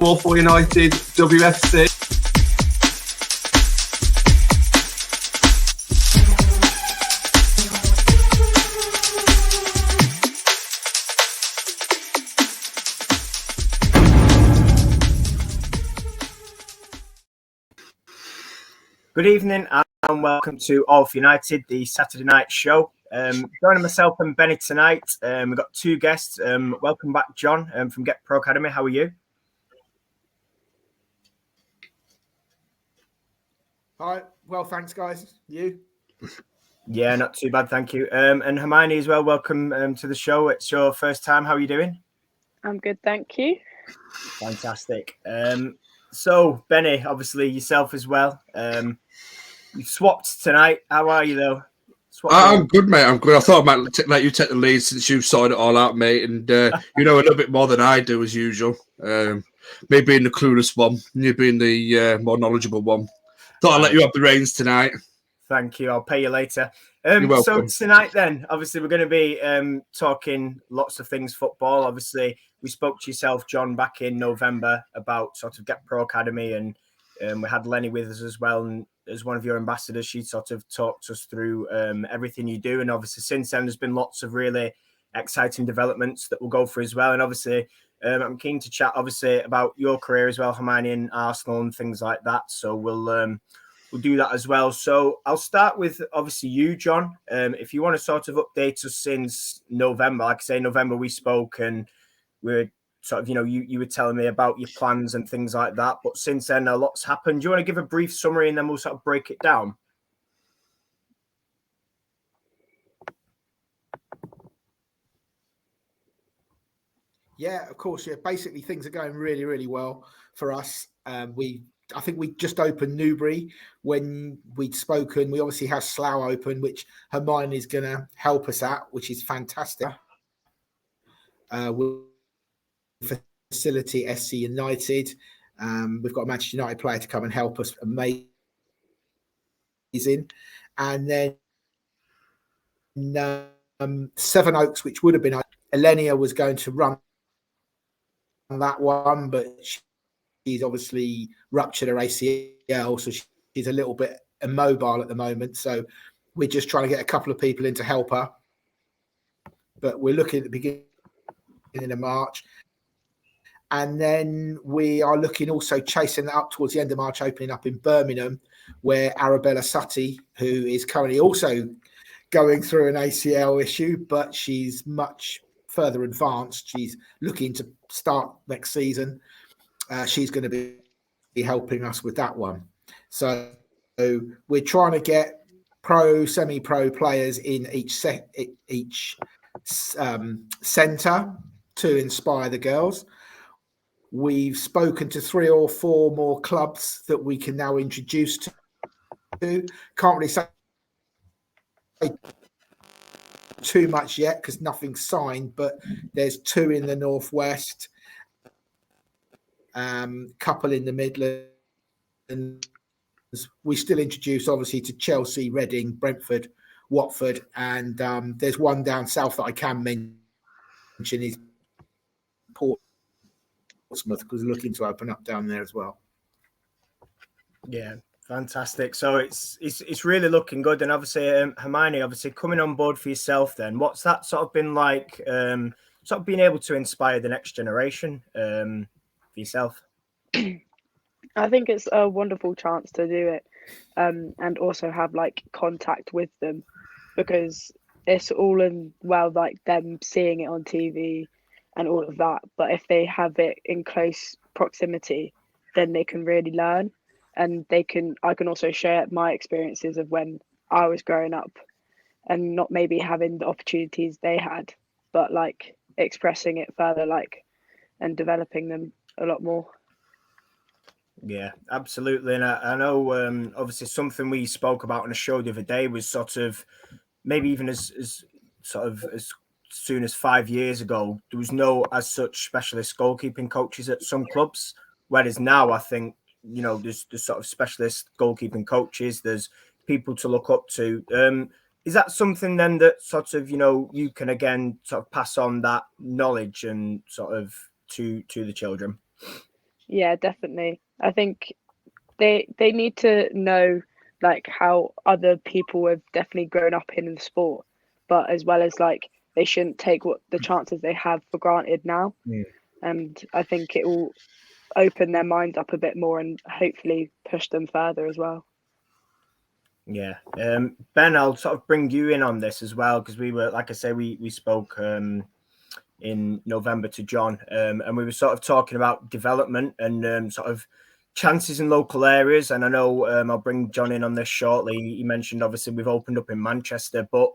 for United, WFC. Good evening and welcome to All for United, the Saturday night show. Joining myself and Benny tonight, we've got two guests. Welcome back, John, from Get Pro Academy. How are you? Hi, well, thanks, guys. You? Yeah, not too bad, thank you. And Hermione as well, welcome to the show. It's your first time. How are you doing? I'm good, thank you. Fantastic. So, Benny, obviously yourself as well. You've swapped tonight. How are you, though? I'm good, mate. I'm good. I thought I might let you take the lead since you've sorted it all out, mate. And you know a little bit more than I do, as usual. Me being the clueless one, you being the more knowledgeable one. Thought I'd let you have the reins tonight. Thank you. I'll pay you later. You're welcome. So tonight, then, obviously, we're going to be talking lots of things football. Obviously, we spoke to yourself, John, back in November about sort of Get Pro Academy, and we had Lenny with us as well. And as one of your ambassadors, she sort of talked us through everything you do. And obviously, since then, there's been lots of really exciting developments that we'll go through as well. And obviously, I'm keen to chat, obviously, about your career as well, Hermione, and Arsenal and things like that. So we'll do that as well. So I'll start with, obviously, you, John. If you want to sort of update us since November, like I say, November we spoke and we're sort of, you were telling me about your plans and things like that. But since then, a lot's happened. Do you want to give a brief summary and then we'll sort of break it down? Yeah, of course. Yeah, basically things are going really, really well for us. I think we just opened Newbury when we'd spoken. We obviously have Slough open, which Hermione is going to help us at, which is fantastic. With facility SC United. We've got a Manchester United player to come and help us. Amazing. And then Seven Oaks, which would have been Elenia, was going to run that one, but she's obviously ruptured her ACL, so she's a little bit immobile at the moment. So we're just trying to get a couple of people in to help her. But we're looking at the beginning of March. And then we are looking also chasing that up towards the end of March, opening up in Birmingham, where Arabella Sutty, who is currently also going through an ACL issue, but she's much further advanced. She's looking to start next season. She's going to be helping us with that one. So we're trying to get pro, semi-pro players in each centre to inspire the girls. We've spoken to 3 or 4 more clubs that we can now introduce to. Can't really say too much yet because nothing's signed, but there's 2 in the northwest, couple in the Midlands. We still introduce, obviously, to Chelsea, Reading, Brentford, Watford, and there's one down south that I can mention is Portsmouth, because we're looking to open up down there as well. Yeah, fantastic. So it's really looking good. And obviously, Hermione, obviously coming on board for yourself then, what's that sort of been like, sort of being able to inspire the next generation for yourself? I think it's a wonderful chance to do it and also have like contact with them, because it's all in well like them seeing it on TV and all of that, but if they have it in close proximity, then they can really learn, and I can also share my experiences of when I was growing up and not maybe having the opportunities they had, but like expressing it further, like, and developing them a lot more. Yeah, absolutely. And I know obviously something we spoke about on a show the other day was sort of maybe even as soon as 5 years ago, there was no as such specialist goalkeeping coaches at some clubs. Whereas now I think, there's sort of specialist goalkeeping coaches, there's people to look up to. Is that something then that sort of, you can again sort of pass on that knowledge and sort of to the children? Yeah, definitely. I think they need to know like how other people have definitely grown up in the sport, but as well as like they shouldn't take what the chances they have for granted now. Mm. And I think it will open their minds up a bit more and hopefully push them further as well. Yeah. Ben, I'll sort of bring you in on this as well, because we were, like I say, we spoke in November to John, and we were sort of talking about development and sort of chances in local areas. And I know I'll bring John in on this shortly. He mentioned obviously we've opened up in Manchester, but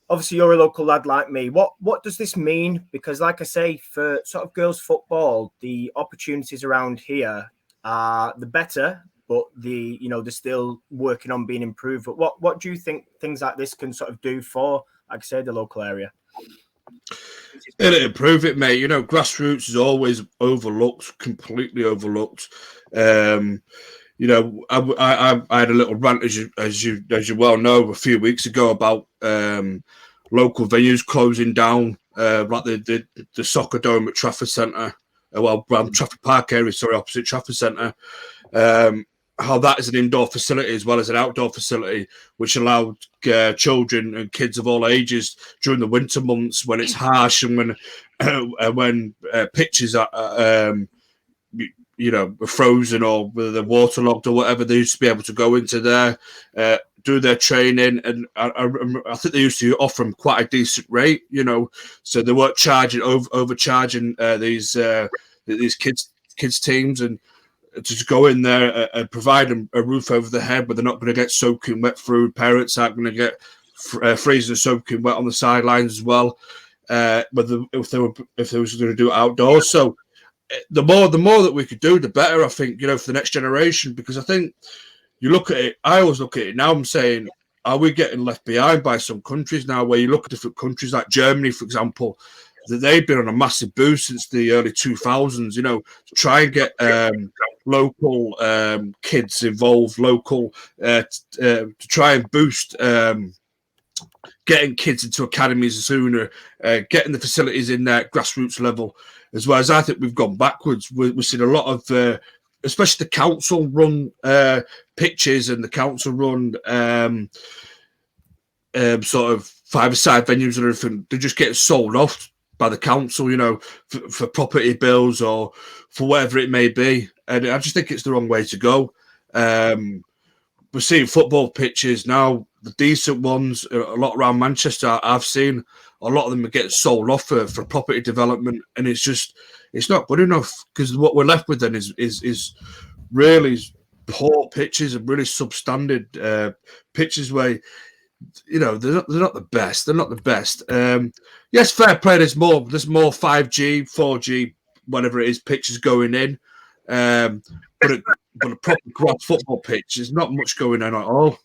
obviously you're a local lad like me. What does this mean? Because like I say, for sort of girls football, the opportunities around here are the better, but they're still working on being improved. But what do you think things like this can sort of do for, like I say, the local area? It'll improve it, mate. Grassroots is always overlooked, completely overlooked. I had a little rant, as you well know, a few weeks ago about local venues closing down, like the soccer dome at Trafford Centre, Trafford Park area, opposite Trafford Centre. How that is an indoor facility as well as an outdoor facility, which allowed children and kids of all ages during the winter months when it's harsh and when pitches are frozen or they're waterlogged or whatever, they used to be able to go into there, do their training, and I think they used to offer them quite a decent rate, so they weren't charging overcharging these kids teams, and just go in there and provide them a roof over their head, but they're not going to get soaking wet through. Parents aren't going to get freezing soaking wet on the sidelines as well. But if they was going to do it outdoors, so the more that we could do, the better. I think for the next generation, because I think you look at it. I always look at it now. I'm saying, are we getting left behind by some countries now? Where you look at different countries like Germany, for example, that they've been on a massive boost since the early 2000s. To try and get local kids involved, local to try and boost getting kids into academies sooner, getting the facilities in there at grassroots level, as well as I think we've gone backwards. We've seen a lot of, especially the council-run pitches and the council-run sort of five-a-side venues and everything. They just get sold off by the council, for property bills or for whatever it may be. And I just think it's the wrong way to go. We're seeing football pitches now, the decent ones, a lot around Manchester. I've seen a lot of them are getting sold off for property development, and it's not good enough, because what we're left with then is really poor pitches and really substandard pitches where they're not the best. They're not the best. Yes, fair play. There's more 5G, 4G, whatever it is, pitches going in. But a proper grass football pitch is not much going on at all.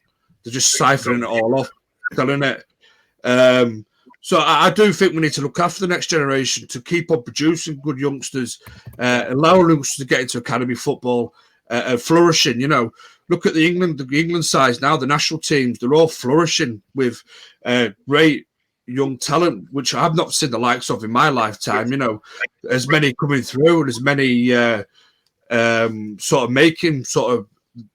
They're just siphoning it all off, telling it. So I do think we need to look after the next generation to keep on producing good youngsters, allow youngsters to get into academy football and flourishing. Look at the England sides now, the national teams, they're all flourishing with great young talent, which I've not seen the likes of in my lifetime. As many coming through and as many sort of making sort of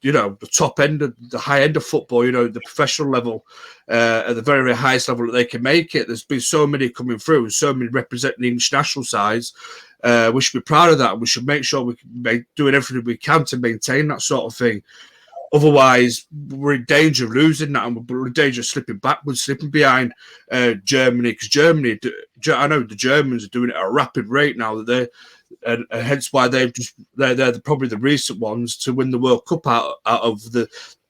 the top end of the high end of football, the professional level, at the very, very highest level that they can make it. There's been so many coming through, so many representing the international sides. We should be proud of that. We should make sure we can doing everything we can to maintain that sort of thing. Otherwise, we're in danger of losing that, and we're in danger of slipping backwards, slipping behind Germany. Because Germany, I know the Germans are doing it at a rapid rate now. That and hence why they're probably the recent ones to win the World Cup out of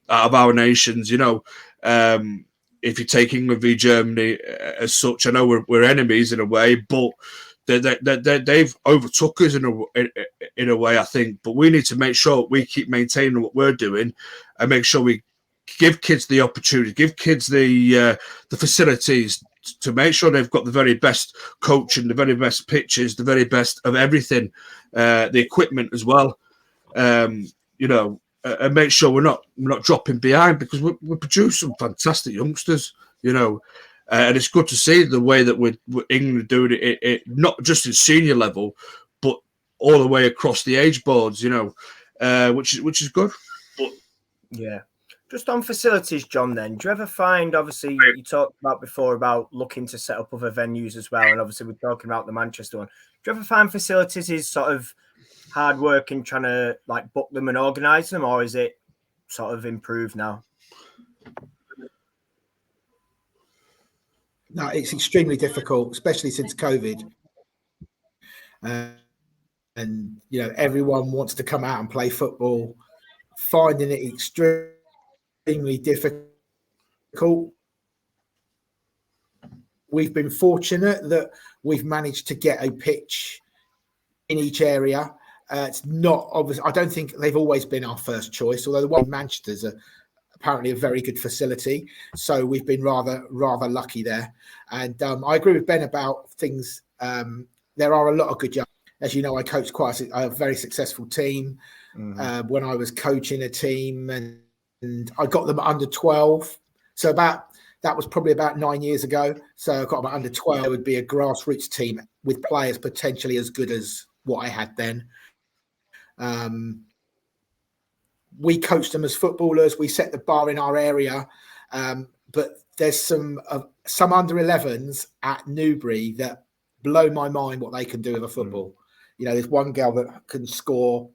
our nations. If you take England v Germany as such, I know we're enemies in a way, but they've overtook us in a way, I think. But we need to make sure we keep maintaining what we're doing and make sure we give kids the opportunity, give kids the facilities to make sure they've got the very best coaching, the very best pitches, the very best of everything, the equipment as well. And make sure we're not dropping behind, because we produce some fantastic youngsters, and it's good to see the way that we're England doing it not just in senior level, but all the way across the age boards, which is good. Yeah. Just on facilities, John, then, do you ever find, obviously, you talked about before about looking to set up other venues as well, and obviously we're talking about the Manchester one. Do you ever find facilities is sort of hard work in trying to like book them and organise them, or is it sort of improved now? No, it's extremely difficult, especially since COVID. And, everyone wants to come out and play football, finding it extremely difficult. We've been fortunate that we've managed to get a pitch in each area. It's not obvious. I don't think they've always been our first choice, although the one in Manchester is apparently a very good facility. So we've been rather lucky there. And I agree with Ben about things. There are a lot of good young. As you know, I coached quite a very successful team when I was coaching a team, and I got them under 12. So that was probably about 9 years ago. So I got them under 12. It would be a grassroots team with players potentially as good as what I had then. We coached them as footballers. We set the bar in our area, but there's some under 11s at Newbury that blow my mind what they can do with a football. There's one girl that can score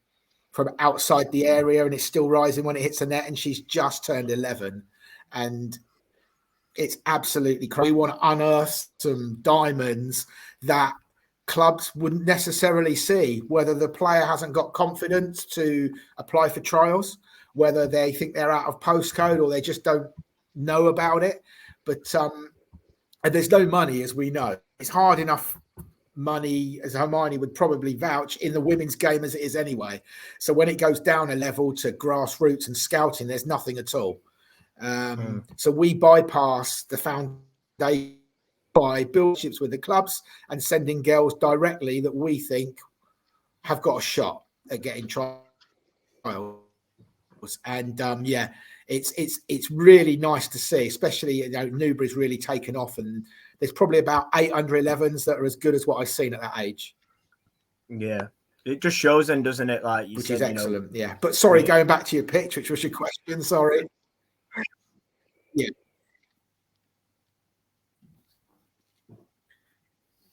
from outside the area and it's still rising when it hits the net, and she's just turned 11, and it's absolutely crazy. We want to unearth some diamonds that clubs wouldn't necessarily see, whether the player hasn't got confidence to apply for trials, whether they think they're out of postcode or they just don't know about it. But and there's no money, as we know. It's hard enough money, as Hermione would probably vouch, in the women's game as it is anyway. So when it goes down a level to grassroots and scouting, there's nothing at all. So we bypass the foundation by building with the clubs and sending girls directly that we think have got a shot at getting trials. And it's really nice to see, especially Newbury's really taken off, and there's probably about 8 under 11s that are as good as what I've seen at that age. Yeah, it just shows then, doesn't it? Like you which said, is excellent. Yeah, but sorry, going back to your pitch, which was your question. Sorry.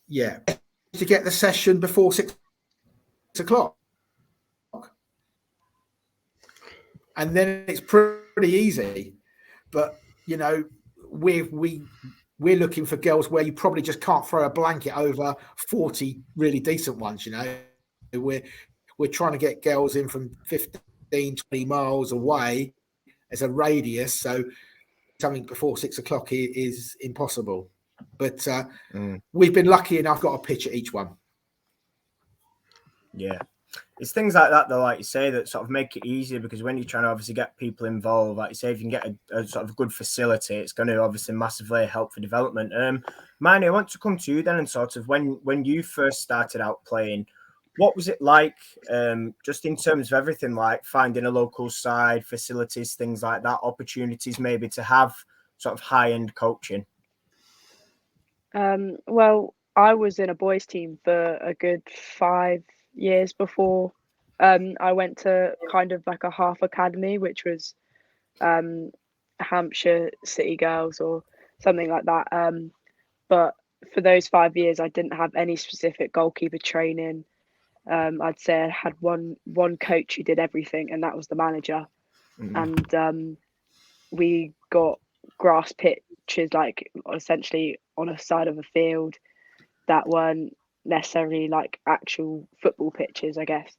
Yeah, to get the session before 6 o'clock, and then it's pretty easy. But we're looking for girls where you probably just can't throw a blanket over 40 really decent ones. We're trying to get girls in from 15, 20 miles away as a radius, so something before 6 o'clock is impossible. But we've been lucky enough, got a pitch at each one. Yeah. It's things like that, though, like you say, that sort of make it easier, because when you're trying to obviously get people involved, like you say, if you can get a sort of good facility, it's going to obviously massively help for development. Marnie, I want to come to you then, and sort of when you first started out playing, what was it like, just in terms of everything, like finding a local side, facilities, things like that, opportunities maybe to have sort of high-end coaching? Well, I was in a boys' team for a good 5 years before I went to kind of like a half academy, which was Hampshire City Girls or something like that. But for those 5 years, I didn't have any specific goalkeeper training. I'd say I had one coach who did everything, and that was the manager. And we got grass pitches, like essentially on a side of a field that weren't necessarily like actual football pitches, I guess.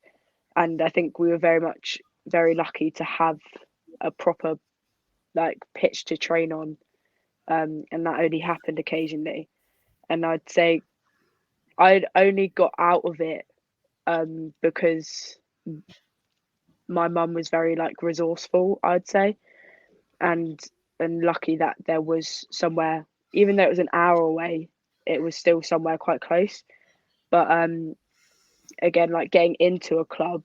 And I think we were very lucky to have a proper like pitch to train on, and that only happened occasionally. And I'd say I'd only got out of it because my mum was very like resourceful, I'd say, and lucky that there was somewhere, even though it was an hour away, it was still somewhere quite close. But again, like getting into a club,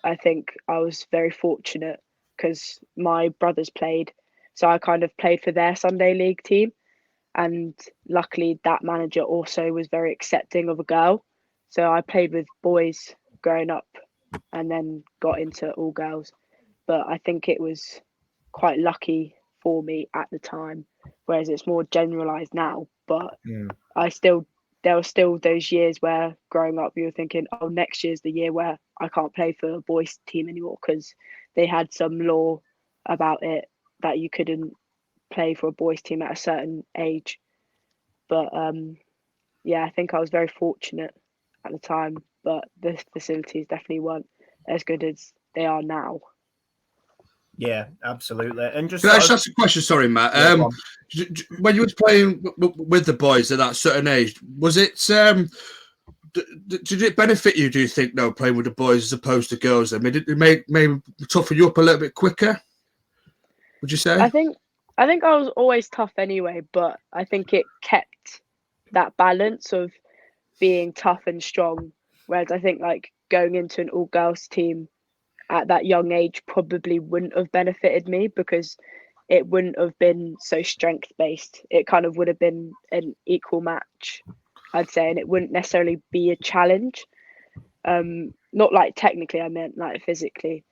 I think I was very fortunate because my brothers played, so I kind of played for their Sunday league team, and luckily that manager also was very accepting of a girl, so I played with boys growing up and then got into all girls. But I think it was quite lucky for me at the time, whereas it's more generalized now. But there were still those years where growing up you were thinking, oh, next year's the year where I can't play for a boys team anymore because they had some law about it that you couldn't play for a boys team at a certain age. But I think I was very fortunate at the time, but the facilities definitely weren't as good as they are now. Yeah, absolutely. And just can I just ask a question? Sorry, Matt. When you were playing with the boys at that certain age, was it did it benefit you? Do you think playing with the boys as opposed to girls? I mean, did it maybe toughen you up a little bit quicker? Would you say? I think I was always tough anyway, but I think it kept that balance of being tough and strong. Whereas I think like going into an all girls team at that young age probably wouldn't have benefited me because it wouldn't have been so strength based. It kind of would have been an equal match, I'd say, and it wouldn't necessarily be a challenge. Not like technically, I meant like physically.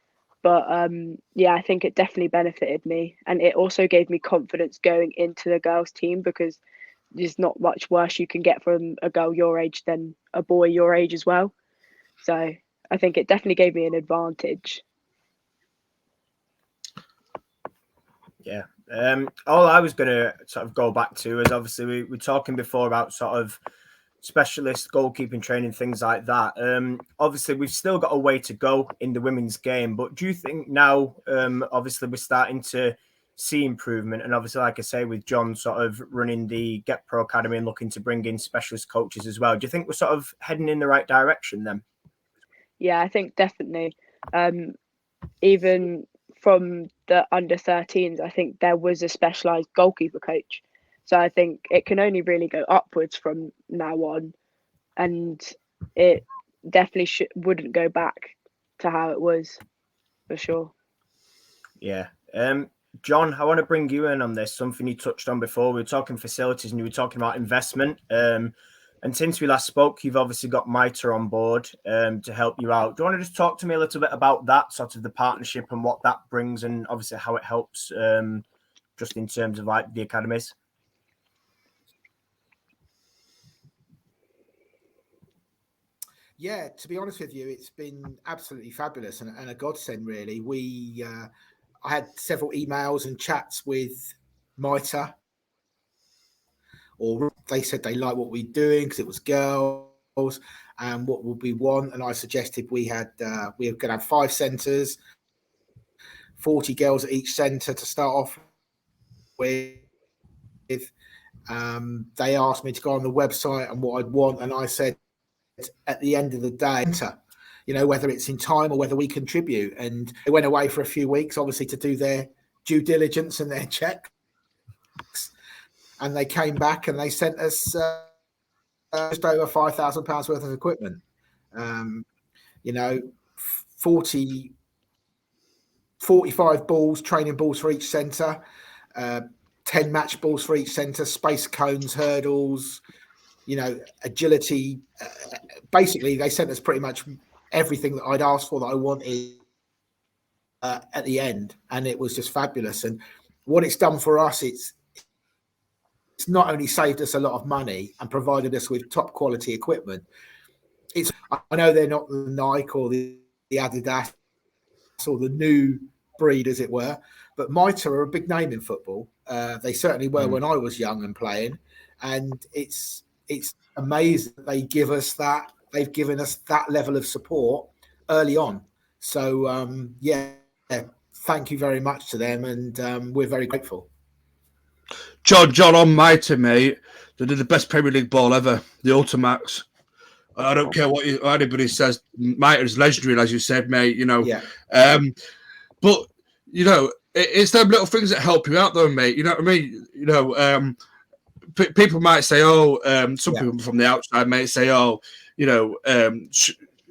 But I think it definitely benefited me. And it also gave me confidence going into the girls' team because there's not much worse you can get from a girl your age than a boy your age as well. So I think it definitely gave me an advantage. Yeah. All I was going to sort of go back to is obviously we were talking before about sort of specialist goalkeeping training, things like that. Obviously, we've still got a way to go in the women's game, but do you think now, obviously, we're starting to see improvement? And obviously, like I say, with John sort of running the Get Pro Academy and looking to bring in specialist coaches as well, do you think we're sort of heading in the right direction then? Yeah, I think definitely. Even from the under 13s, I think there was a specialised goalkeeper coach. So I think it can only really go upwards from now on. And it definitely wouldn't go back to how it was, for sure. Yeah. John, I want to bring you in on this, something you touched on before. We were talking facilities and you were talking about investment. And since we last spoke, you've obviously got MITRE on board to help you out. Do you want to just talk to me a little bit about that, sort of the partnership and what that brings and obviously how it helps just in terms of like the academies? Yeah, to be honest with you, it's been absolutely fabulous and a godsend, really. I had several emails and chats with MITRE, or they said they liked what we were doing because it was girls and what would we want. And I suggested we were going to have 5 centres, 40 girls at each centre to start off with. They asked me to go on the website and what I'd want, and I said, at the end of the day, whether it's in time or whether we contribute. And they went away for a few weeks, obviously, to do their due diligence and their checks. And they came back and they sent us just over £5,000 worth of equipment. 45 balls, training balls for each centre, 10 match balls for each centre, space cones, hurdles, agility. Basically, they sent us pretty much everything that I'd asked for, that I wanted at the end, and it was just fabulous. And what it's done for us, it's not only saved us a lot of money and provided us with top quality equipment. I know they're not the Nike or the Adidas or the new breed, as it were, but MITRE are a big name in football. They certainly were when I was young and playing, and it's amazing that they give us that. They've given us that level of support early on. So thank you very much to them, and we're very grateful. John, on MITRE, mate, they did the best Premier League ball ever, the Ultimax. I don't care what anybody says. MITRE is legendary, as you said, mate. Yeah. But it's them little things that help you out, though, mate. You know what I mean? People might say, some people from the outside might say,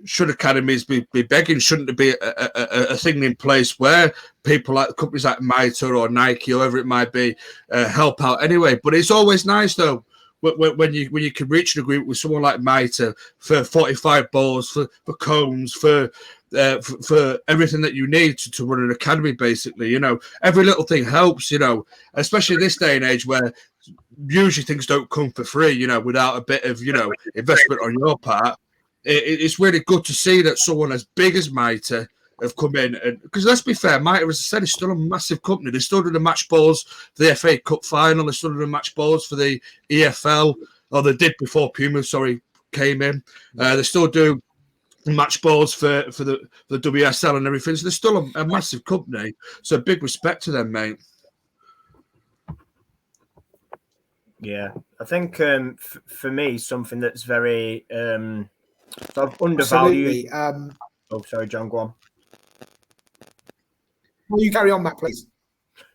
should academies be begging? Shouldn't there be a thing in place where people like companies like MITRE or Nike or whoever it might be help out anyway? But it's always nice, though, when you can reach an agreement with someone like Mitre for 45 balls, for cones, for everything that you need to run an academy, basically, you know, every little thing helps, you know, especially this day and age where usually things don't come for free, you know, without a bit of, you know, investment on your part. It's really good to see that someone as big as Mitre have come in, and because let's be fair, Mitre, as I said, is still a massive company. They still do the match balls for the FA Cup final. They still do the match balls for the EFL, or they did before Puma, came in. They still do match balls for the WSL and everything. So they're still a massive company. So big respect to them, mate. Yeah, I think for me, something that's very sort of undervalued. Oh, sorry, John, go on. Will you carry on, Matt, please?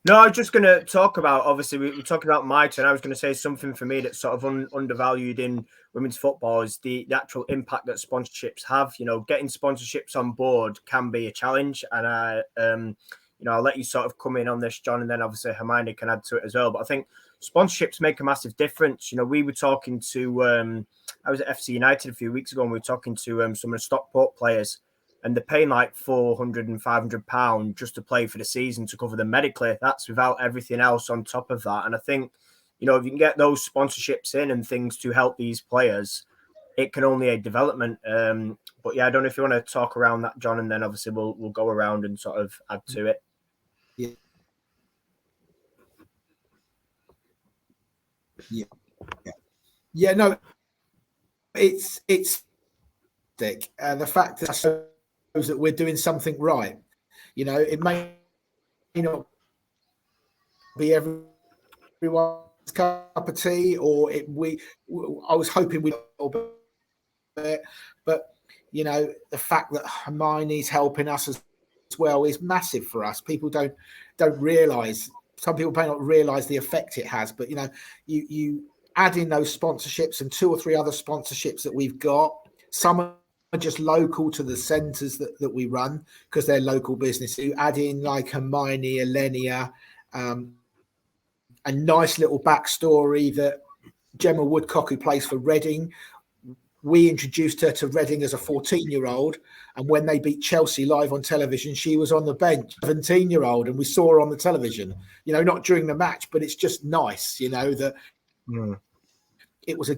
No, I was just going to talk about, obviously, we were talking about Mitre, and I was going to say something for me that's sort of undervalued in women's football is the actual impact that sponsorships have. You know, getting sponsorships on board can be a challenge, and you know, I'll let you sort of come in on this, John, and then obviously Hermione can add to it as well. But I think sponsorships make a massive difference. You know, we were talking to, I was at FC United a few weeks ago, and we were talking to some of the Stockport players, and they're paying like £400 and £500 just to play for the season to cover them medically. That's without everything else on top of that. And I think, you know, if you can get those sponsorships in and things to help these players, it can only aid development. But yeah, I don't know if you want to talk around that, John, and then obviously we'll go around and sort of add to it. Yeah. No, it's the fact that shows that we're doing something right. You know, it may not be everyone's cup of tea, or I was hoping we'd a little bit, but you know, the fact that Hermione's helping us as well is massive for us. People don't realise. Some people may not realise the effect it has, but you know, you add in those sponsorships and 2 or 3 other sponsorships that we've got. Some are just local to the centres that we run because they're local business. You add in like Hermione, Elenia, a nice little backstory that Gemma Woodcock, who plays for Reading, we introduced her to Reading as a 14-year-old, and when they beat Chelsea live on television, she was on the bench, 17-year-old, and we saw her on the television. You know, not during the match, but it's just nice, you know, that it was a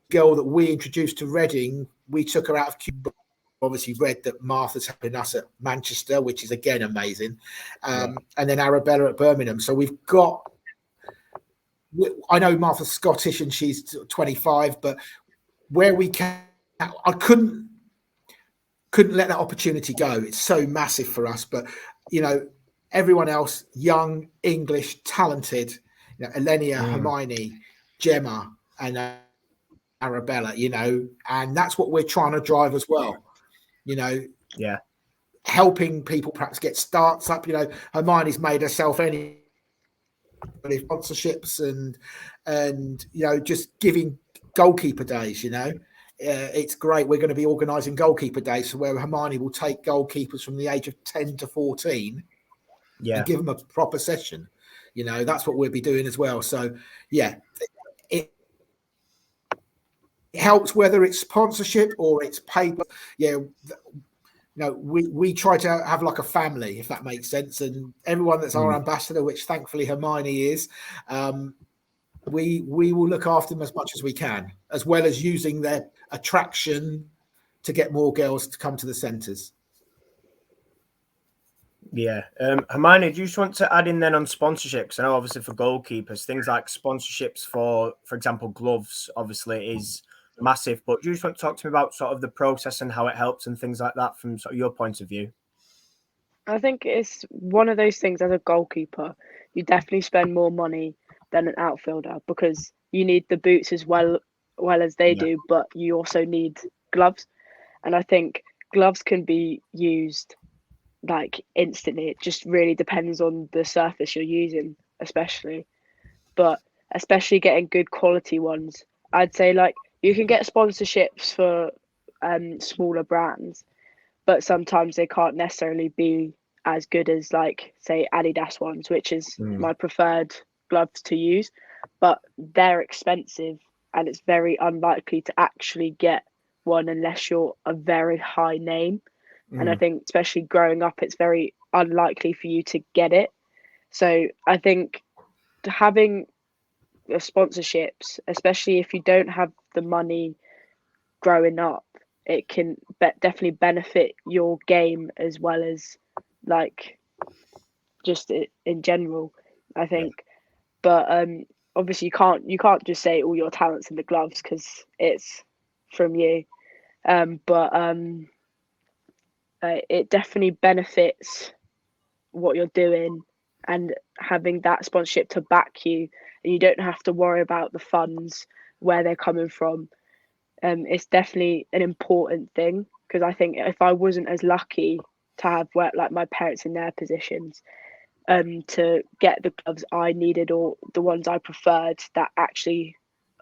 girl that we introduced to Reading. We took her out of Cuba. Obviously read that Martha's helping us at Manchester, which is again amazing. And then Arabella at Birmingham. So we've got, I know Martha's Scottish and she's 25, but where we can, I couldn't let that opportunity go. It's so massive for us. But, you know, everyone else, young, English, talented, you know, Elenia, Hermione, Gemma, and Arabella, you know, and that's what we're trying to drive as well. You know, helping people perhaps get starts up. You know, Hermione's made herself any sponsorships and you know, just giving goalkeeper days. You know, it's great. We're going to be organising goalkeeper days, so where Hermione will take goalkeepers from the age of 10 to 14, and give them a proper session. You know, that's what we'll be doing as well. So yeah, it helps whether it's sponsorship or it's paper. Yeah, you know, we try to have like a family, if that makes sense, and everyone that's our ambassador, which thankfully Hermione is, we will look after them as much as we can, as well as using their attraction to get more girls to come to the centres. Yeah. Hermione, do you just want to add in then on sponsorships? I know obviously for goalkeepers, things like sponsorships for example, gloves obviously is massive, but do you just want to talk to me about sort of the process and how it helps and things like that from sort of your point of view? I think it's one of those things as a goalkeeper, you definitely spend more money than an outfielder because you need the boots as well as they do, but you also need gloves. And I think gloves can be used like instantly. It just really depends on the surface you're using, especially getting good quality ones. I'd say like you can get sponsorships for smaller brands, but sometimes they can't necessarily be as good as like say Adidas ones, which is my preferred gloves to use. but they're expensive, and it's very unlikely to actually get one unless you're a very high name. And I think, especially growing up, it's very unlikely for you to get it. So I think having sponsorships, especially if you don't have the money growing up, it can definitely benefit your game as well as like just in general, I think. But obviously you can't just say all your talents in the gloves because it's from you. But it definitely benefits what you're doing, and having that sponsorship to back you, and you don't have to worry about the funds, where they're coming from. It's definitely an important thing, because I think if I wasn't as lucky to have worked like my parents in their positions, to get the gloves I needed or the ones I preferred that actually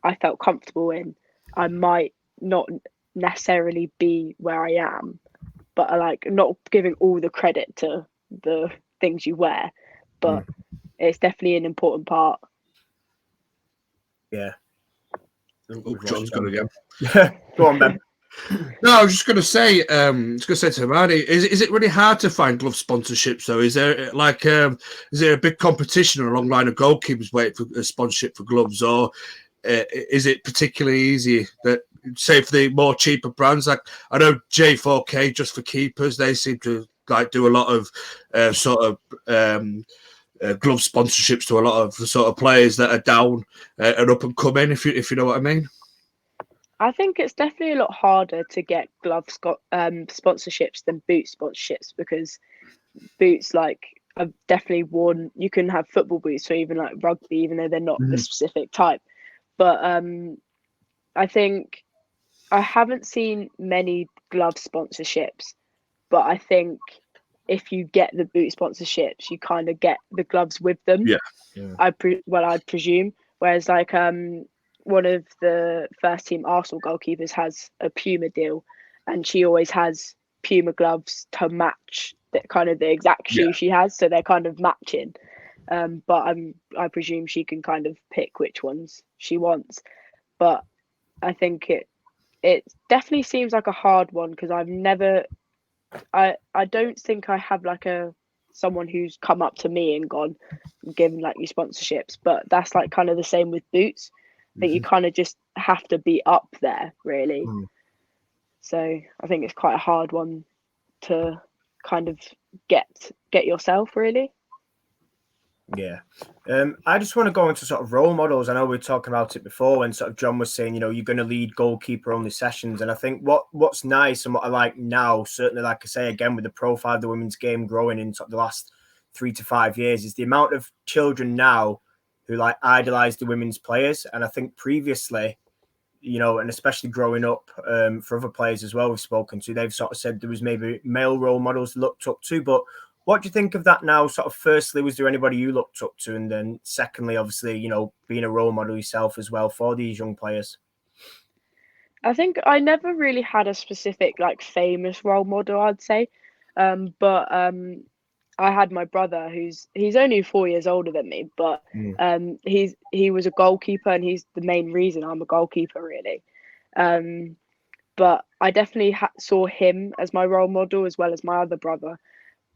I felt comfortable in, I might not necessarily be where I am. But like, not giving all the credit to the things you wear, but it's definitely an important part. Yeah. Oh, John's gone again. Go on, Ben. No, I was just going to say, to Hermione, is it really hard to find glove sponsorships though? Is there is there a big competition along line of goalkeepers waiting for a sponsorship for gloves, or is it particularly easy that, say, for the more cheaper brands? Like I know J4K, just for keepers, they seem to like do a lot of glove sponsorships to a lot of sort of players that are down and up and coming. If you know what I mean. I think it's definitely a lot harder to get sponsorships than boot sponsorships, because boots, like, I've definitely worn. You can have football boots or even like rugby, even though they're not the specific type. But I think I haven't seen many glove sponsorships, but I think if you get the boot sponsorships, you kind of get the gloves with them. Yeah. I'd presume. Whereas like one of the first team Arsenal goalkeepers has a Puma deal, and she always has Puma gloves to match the exact shoe she has, so they're kind of matching. But I presume she can kind of pick which ones she wants. But I think it definitely seems like a hard one, because I don't think I have like someone who's come up to me and gone, given like you sponsorships. But that's like kind of the same with boots. I think you kind of just have to be up there, really. So I think it's quite a hard one to kind of get yourself, really. Yeah. I just want to go into sort of role models. I know we were talking about it before when sort of John was saying, you're going to lead goalkeeper only sessions. And I think what's nice and what I like now, certainly, like I say, again, with the profile of the women's game growing in sort of the last 3 to 5 years, is the amount of children now who like idolize the women's players. And I think previously, and especially growing up, for other players as well we've spoken to, they've sort of said there was maybe male role models looked up to. But what do you think of that now? Sort of firstly, was there anybody you looked up to? And then secondly, obviously, being a role model yourself as well for these young players. I think I never really had a specific like famous role model, I'd say. But I had my brother, he's only 4 years older than me, but he was a goalkeeper, and he's the main reason I'm a goalkeeper, really. But I definitely saw him as my role model, as well as my other brother.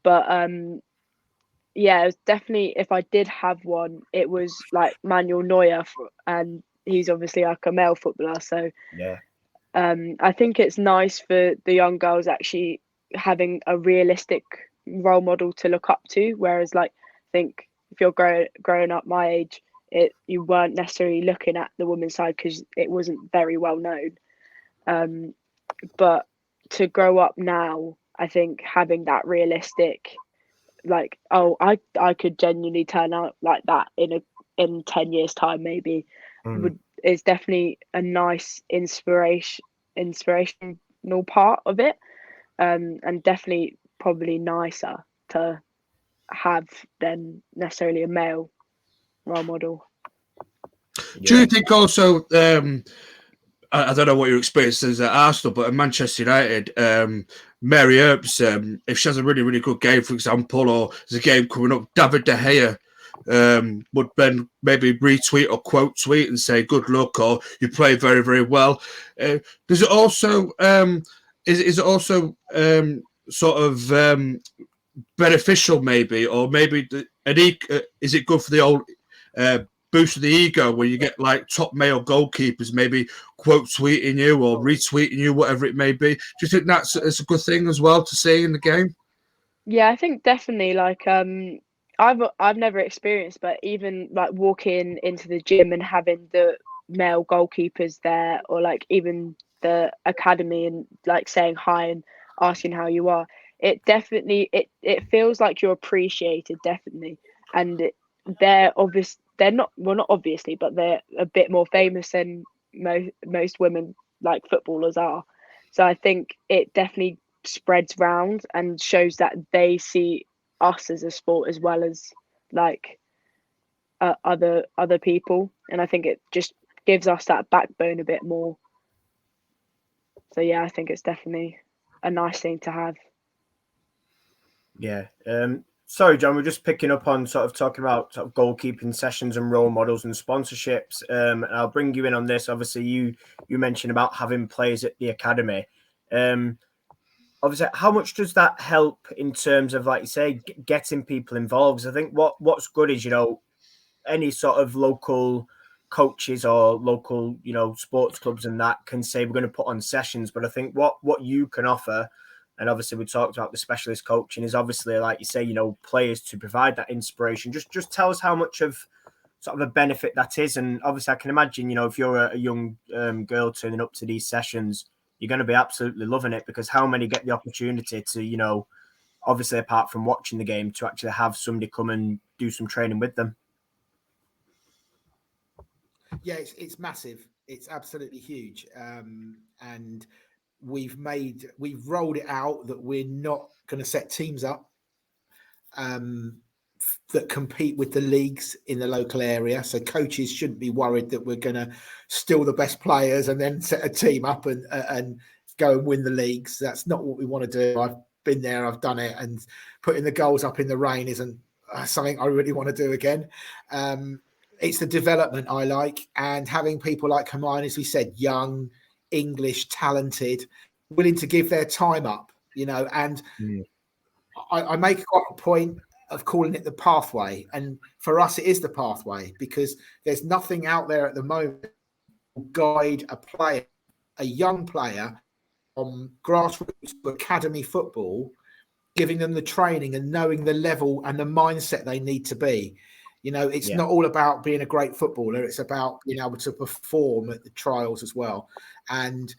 But it was definitely, if I did have one, it was like Manuel Neuer, and he's obviously like a male footballer. So I think it's nice for the young girls actually having a realistic role model to look up to. Whereas, like, I think if you're growing up my age, you weren't necessarily looking at the women's side because it wasn't very well known. But to grow up now, I think having that realistic, like, I could genuinely turn out like that in 10 years time, maybe, is definitely a nice inspirational part of it, and definitely probably nicer to have than necessarily a male role model. Do you think also, I don't know what your experience is at Arsenal, but at Manchester United, Mary Earps, if she has a really, really good game, for example, or there's a game coming up, David De Gea would then maybe retweet or quote tweet and say good luck or you play very, very well. Does it also is it also sort of beneficial maybe, or maybe is it good for the old boost of the ego where you get like top male goalkeepers maybe quote tweeting you or retweeting you, whatever it may be? Do you think that's a good thing as well to see in the game? Yeah, I think definitely. Like, I've never experienced, but even like walking into the gym and having the male goalkeepers there, or like even the academy, and like saying hi and asking how you are, it definitely it feels like you're appreciated, definitely. And they're not, well, not obviously, but they're a bit more famous than most women like footballers are. So I think it definitely spreads round and shows that they see us as a sport as well as like other people, and I think it just gives us that backbone a bit more. So yeah, I think it's definitely a nice thing to have. Yeah. Sorry, John, we're just picking up on sort of talking about sort of goalkeeping sessions and role models and sponsorships. And I'll bring you in on this. Obviously, you mentioned about having players at the academy. Obviously, how much does that help in terms of, like you say, getting people involved? 'Cause I think what's good is, any sort of local coaches or local, sports clubs and that can say we're going to put on sessions. But I think what you can offer, and obviously we talked about the specialist coaching, is obviously, like you say, players to provide that inspiration. Just tell us how much of sort of a benefit that is. And obviously I can imagine, if you're a young girl turning up to these sessions, you're going to be absolutely loving it, because how many get the opportunity to, obviously apart from watching the game, to actually have somebody come and do some training with them? Yeah, it's massive. It's absolutely huge. And we've rolled it out that we're not going to set teams up that compete with the leagues in the local area. So coaches shouldn't be worried that we're going to steal the best players and then set a team up and go and win the leagues. That's not what we want to do. I've been there, I've done it, and putting the goals up in the rain isn't something I really want to do again. It's the development I like, and having people like Hermione, as we said, young, English, talented, willing to give their time up, and I make quite a point of calling it the pathway. And for us, it is the pathway, because there's nothing out there at the moment to guide a young player from grassroots to academy football, giving them the training and knowing the level and the mindset they need to be. It's not all about being a great footballer. It's about being able to perform at the trials as well. And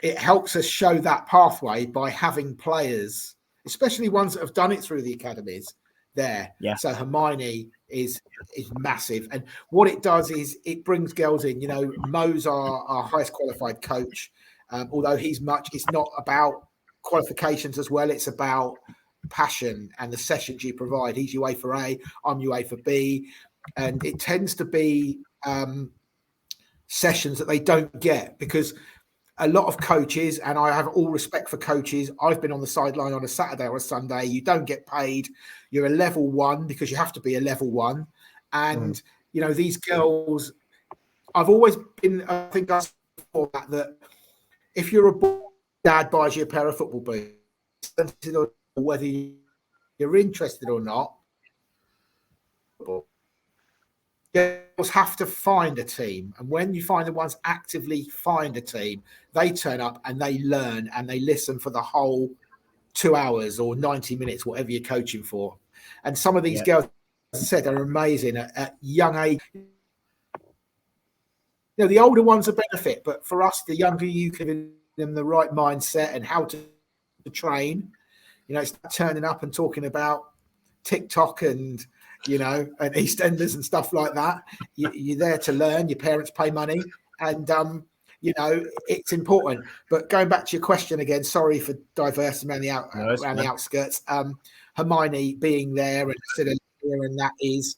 it helps us show that pathway by having players, especially ones that have done it through the academies there. Yeah. So Hermione is massive. And what it does is it brings girls in. Mo's our highest qualified coach. Although it's not about qualifications as well. It's about passion and the sessions you provide. He's UEFA A, I'm UEFA B, and it tends to be sessions that they don't get, because a lot of coaches, and I have all respect for coaches, I've been on the sideline on a Saturday or a Sunday, you don't get paid, you're a level one because you have to be a level one. And these girls, I've always been, I think that's for that if you're a boy, dad buys you a pair of football boots, whether you're interested or not, girls have to find a team. And when you find the ones actively find a team, they turn up and they learn and they listen for the whole 2 hours or 90 minutes, whatever you're coaching for. And some of these girls, as I said, are amazing at young age. The older ones are benefit, but for us, the younger you can give them the right mindset and how to train, it's turning up and talking about TikTok and and EastEnders and stuff like that. You're there to learn. Your parents pay money, and it's important. But going back to your question again, sorry for diversing around the outskirts. Hermione being there and that is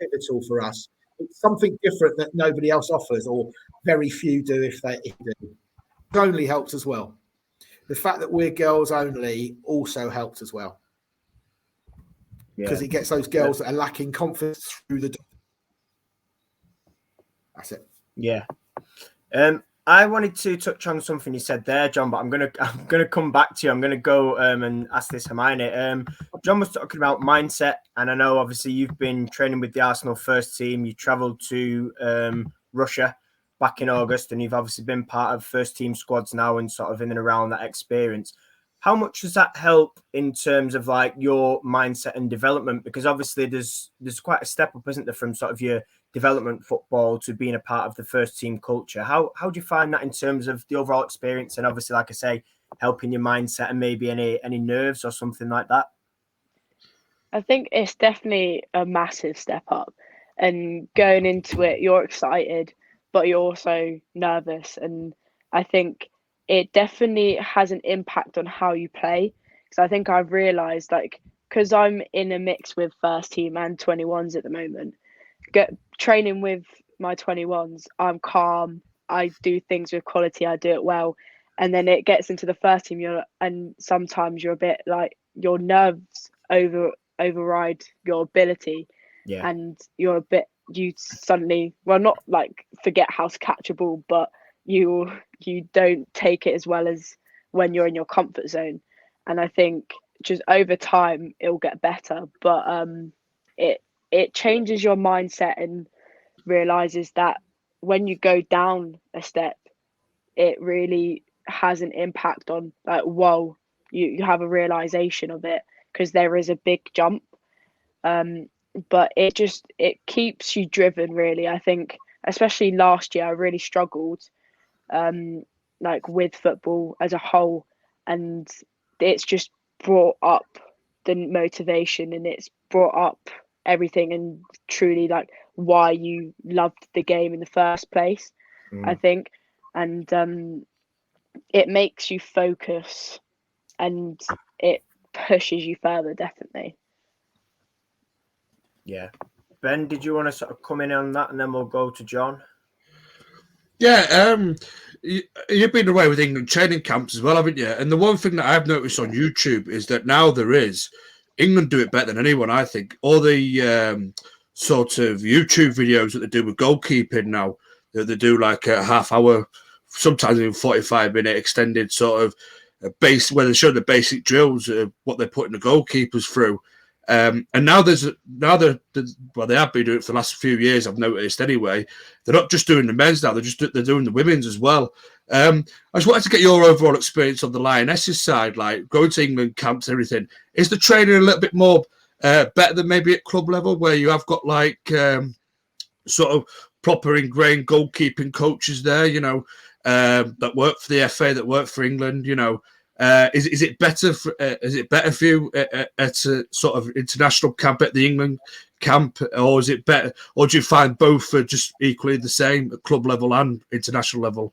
pivotal for us. It's something different that nobody else offers, or very few do if they do. It only helps as well. The fact that we're girls only also helps as well. because it gets those girls that are lacking confidence through the door. That's it. Yeah. I wanted to touch on something you said there, John, but I'm gonna come back to you. I'm gonna go and ask this Hermione. John was talking about mindset, and I know obviously you've been training with the Arsenal first team. You travelled to Russia back in August, and you've obviously been part of first team squads now and sort of in and around that experience. How much does that help in terms of like your mindset and development? Because obviously there's quite a step up, isn't there, from sort of your development football to being a part of the first team culture. How do you find that in terms of the overall experience and obviously, like I say, helping your mindset and maybe any nerves or something like that? I think it's definitely a massive step up, and going into it, you're excited, but you're also nervous. And I think it definitely has an impact on how you play. Because I think I've realised, like, because I'm in a mix with first team and 21s at the moment, training with my 21s, I'm calm, I do things with quality, I do it well. And then it gets into the first team, and sometimes you're a bit like your nerves override your ability, and you suddenly, well, not like forget how to catch a ball, but you don't take it as well as when you're in your comfort zone. And I think just over time it'll get better, but it changes your mindset and realizes that when you go down a step, it really has an impact on, like, whoa, you have a realization of it, because there is a big jump. But it keeps you driven, really. I think especially last year I really struggled like with football as a whole, and it's just brought up the motivation, and it's brought up everything, and truly like why you loved the game in the first place, I think. And it makes you focus, and it pushes you further, definitely. Yeah. Ben, did you want to sort of come in on that, and then we'll go to John? Yeah, you've been away with England training camps as well, haven't you? And the one thing that I've noticed on YouTube is that now England do it better than anyone, I think. All the sort of YouTube videos that they do with goalkeeping now, that they do like a half hour, sometimes even 45-minute extended sort of base, where they show the basic drills of what they're putting the goalkeepers through. And now they have been doing it for the last few years, I've noticed anyway. They're not just doing the men's now, they're doing the women's as well. I just wanted to get your overall experience on the Lionesses side, like going to England camps and everything. Is the training a little bit more better than maybe at club level, where you have got like sort of proper ingrained goalkeeping coaches there, you know, that work for the FA, that work for England, you know? Is it better for you at a sort of international camp, at the England camp, or is it better, or do you find both are just equally the same at club level and international level?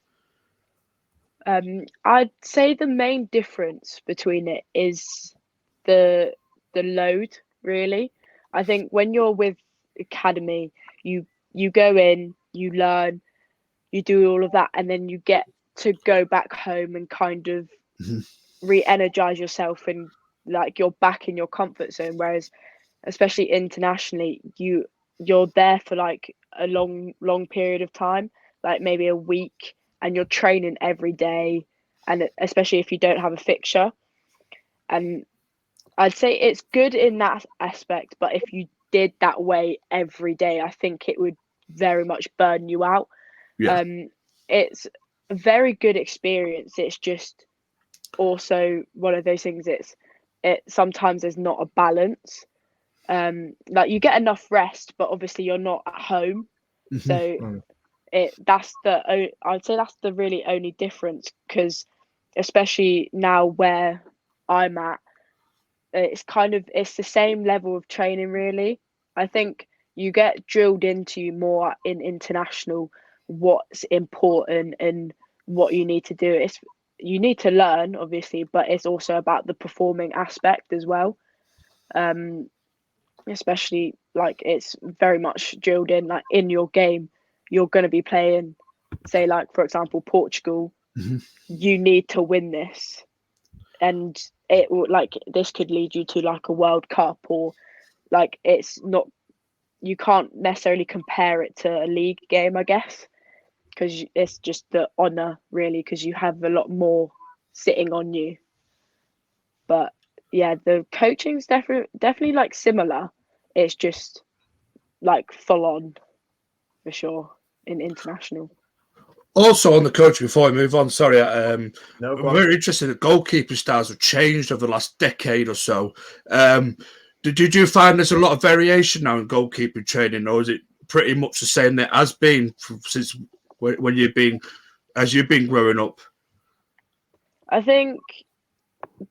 I'd say the main difference between it is the load, really. I think when you're with academy, you go in, you learn, you do all of that, and then you get to go back home and kind of re-energize yourself, and like you're back in your comfort zone. Whereas especially internationally, you're there for like a long period of time, like maybe a week, and you're training every day, and especially if you don't have a fixture. And I'd say it's good in that aspect, but if you did that way every day, I think it would very much burn you out. It's a very good experience. It's just also one of those things, it sometimes there's not a balance. Like you get enough rest, but obviously you're not at home. So I'd say that's the really only difference, because especially now where I'm at, it's the same level of training, really. I think you get drilled into more in international what's important and what you need to do. You need to learn, obviously, but it's also about the performing aspect as well. Especially like it's very much drilled in, like in your game, you're going to be playing, say, like, for example, Portugal. You need to win this, and it will, like, this could lead you to like a World Cup or like it's not, you can't necessarily compare it to a league game, I guess, because it's just the honour really, because you have a lot more sitting on you. But yeah, the coaching's definitely like similar. It's just like full on for sure in international. Also on the coach, before I move on, sorry, No, go I'm on. very interested that goalkeeper styles have changed over the last decade or so. Did you find there's a lot of variation now in goalkeeping training, or is it pretty much the same that has been since when you've been growing up? I think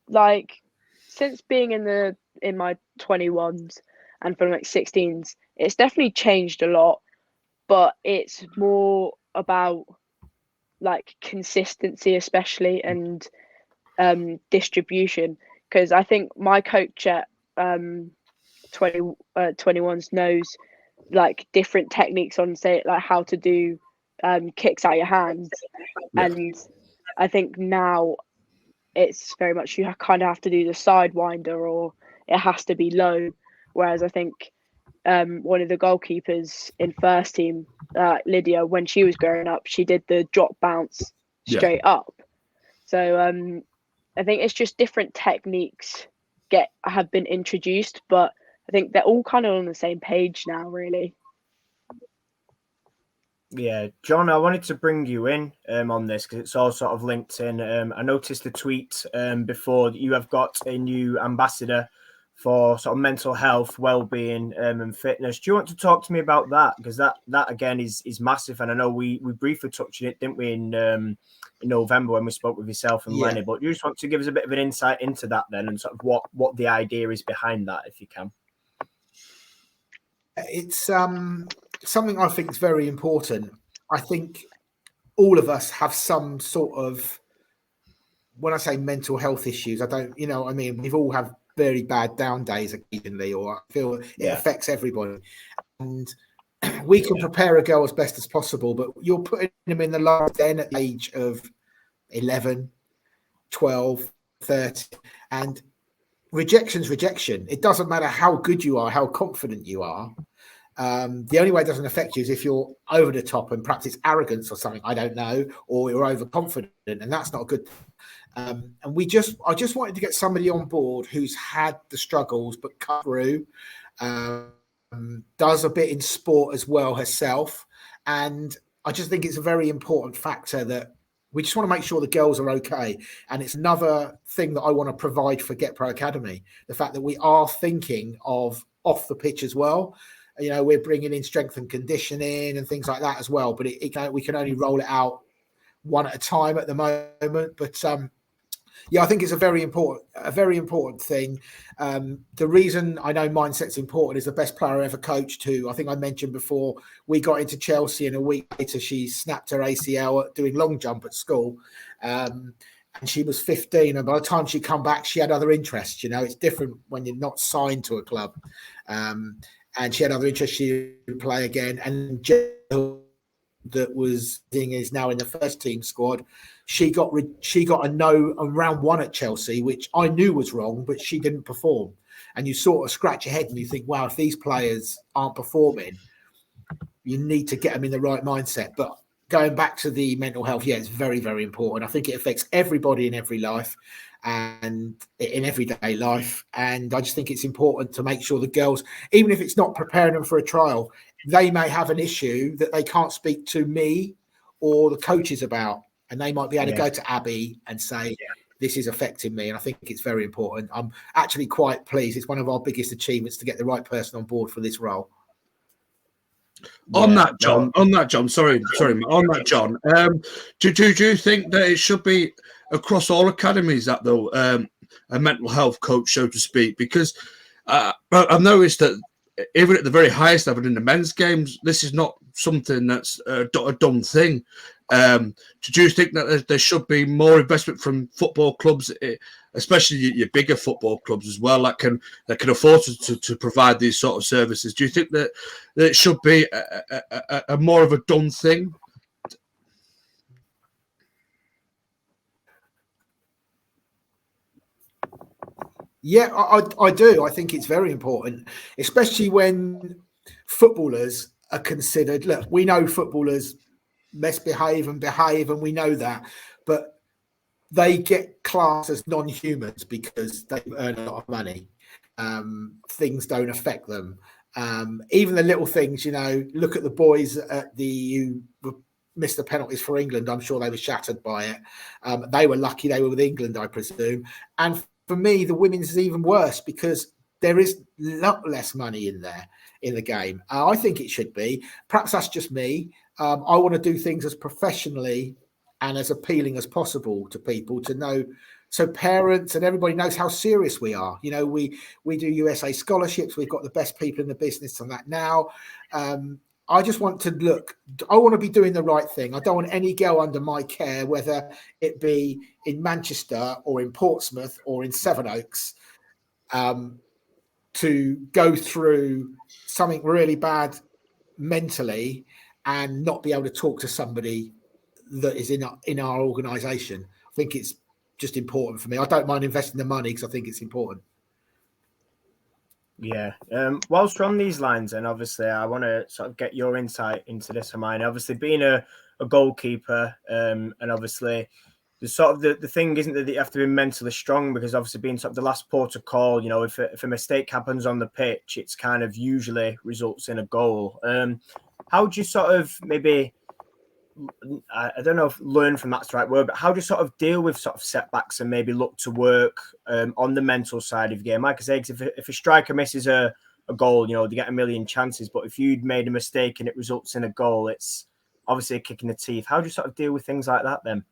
like since being in my 21s and from like 16s, it's definitely changed a lot, but it's more about like consistency especially, and distribution, because I think my coach at 21s knows like different techniques on, say, like how to do kicks out your hands. Yeah. And I think now it's very much you kind of have to do the sidewinder, or it has to be low, whereas I think one of the goalkeepers in first team, Lydia, when she was growing up, she did the drop bounce straight up. So I think it's just different techniques have been introduced, but I think they're all kind of on the same page now, really. Yeah, John, I wanted to bring you in on this because it's all sort of linked in. I noticed the tweet before that you have got a new ambassador for sort of mental health, well-being, and fitness. Do you want to talk to me about that? Because that again is massive, and I know we briefly touched on it, didn't we, in November when we spoke with yourself and Lenny. But you just want to give us a bit of an insight into that then, and sort of what the idea is behind that, if you can. It's something I think is very important. I think all of us have some sort of, when I say mental health issues, I don't, I mean, we've all have very bad down days occasionally, or I feel it affects everybody. And we can prepare a girl as best as possible, but you're putting them in the life then at the age of 11, 12, 30, and rejection's rejection. It doesn't matter how good you are, how confident you are. The only way it doesn't affect you is if you're over the top and perhaps it's arrogance or something, I don't know, or you're overconfident, and that's not a good thing. And I just wanted to get somebody on board who's had the struggles but cut through, does a bit in sport as well herself. And I just think it's a very important factor that we just want to make sure the girls are okay. And it's another thing that I want to provide for Get Pro Academy, the fact that we are thinking of off the pitch as well. We're bringing in strength and conditioning and things like that as well, but we can only roll it out one at a time at the moment. But I think it's a very important thing. The reason I know mindset's important is the best player I ever coached, who I think I mentioned before, we got into Chelsea and a week later she snapped her ACL doing long jump at school. And she was 15, and by the time she come back, she had other interests. It's different when you're not signed to a club. And she had other interests. She would play again. And Jill, that is now in the first team squad, she got a no on round one at Chelsea, which I knew was wrong, but she didn't perform. And you sort of scratch your head and you think, wow, if these players aren't performing, you need to get them in the right mindset. But going back to the mental health, it's very, very important. I think it affects everybody in every life and in everyday life. And I just think it's important to make sure the girls, even if it's not preparing them for a trial, they may have an issue that they can't speak to me or the coaches about. And they might be able to go to Abby and say, this is affecting me. And I think it's very important. I'm actually quite pleased. It's one of our biggest achievements to get the right person on board for this role. On that, John. Sorry, Matt. On that, John. Do you think that it should be across all academies that though a mental health coach, so to speak? Because I've noticed that even at the very highest level in the men's games, this is not something that's a done thing. Do you think that there should be more investment from football clubs, especially your bigger football clubs as well, that can afford to provide these sort of services? Do you think that it should be a more of a done thing? Yeah, I do. I think it's very important, especially when footballers are considered. Look, we know footballers misbehave and behave, and we know that, but they get classed as non-humans because they earn a lot of money. Things don't affect them. Even the little things, look at the boys at who missed the penalties for England. I'm sure they were shattered by it. They were lucky they were with England, I presume. And for me, the women's is even worse because there is a lot less money in there in the game. I think it should be. Perhaps that's just me. I want to do things as professionally and as appealing as possible to people to know, so parents and everybody knows how serious we are. We do USA scholarships. We've got the best people in the business on that now. I just want to I want to be doing the right thing. I don't want any girl under my care, whether it be in Manchester or in Portsmouth or in Sevenoaks, to go through something really bad mentally and not be able to talk to somebody that is in our organisation. I think it's just important for me. I don't mind investing the money because I think it's important. Yeah. Whilst we're on these lines, and obviously I want to sort of get your insight into this, Hermione. Obviously being a goalkeeper, and obviously the sort of the thing isn't that you have to be mentally strong, because obviously being sort of the last port of call, if a mistake happens on the pitch, it's kind of usually results in a goal. How do you sort of maybe, I don't know if learn from that's the right word, but how do you sort of deal with sort of setbacks and maybe look to work on the mental side of the game? Like I say, if a striker misses a goal, they get a million chances, but if you'd made a mistake and it results in a goal, it's obviously a kick in the teeth. How do you sort of deal with things like that then?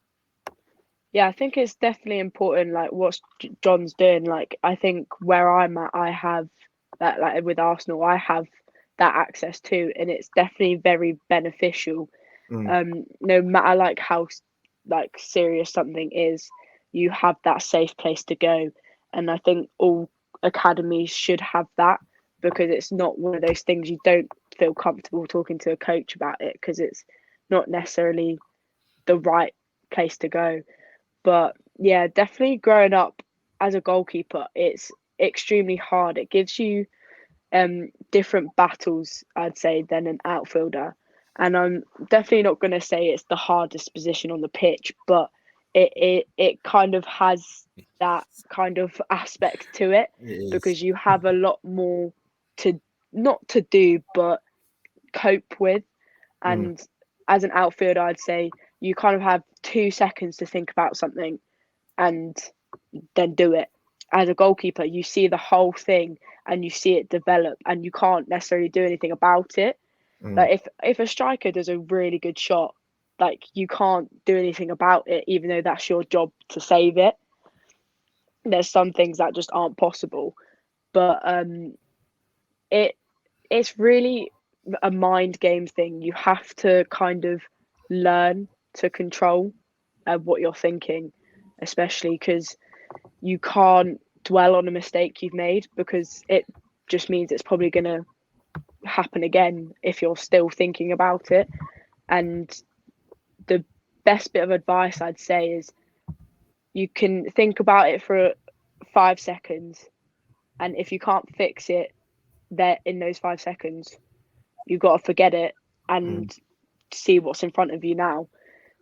Yeah, I think it's definitely important, like what John's doing. Like, I think where I'm at, I have that, like with Arsenal, I have that access too, and it's definitely very beneficial. No matter like how like serious something is, you have that safe place to go, and I think all academies should have that, because it's not one of those things you don't feel comfortable talking to a coach about it because it's not necessarily the right place to go. But yeah, definitely growing up as a goalkeeper, it's extremely hard. It gives you different battles, I'd say, than an outfielder. And I'm definitely not going to say it's the hardest position on the pitch, but it kind of has that kind of aspect to it, because you have a lot more to not to do, but cope with. And as an outfielder, I'd say you kind of have 2 seconds to think about something and then do it. As a goalkeeper, you see the whole thing and you see it develop, and you can't necessarily do anything about it. Like if a striker does a really good shot, like you can't do anything about it, even though that's your job to save it. There's some things that just aren't possible, but it's really a mind game thing. You have to kind of learn to control what you're thinking, especially because you can't dwell on a mistake you've made, because it just means it's probably going to happen again if you're still thinking about it. And the best bit of advice I'd say is you can think about it for 5 seconds, and if you can't fix it there in those 5 seconds, you've got to forget it and see what's in front of you now.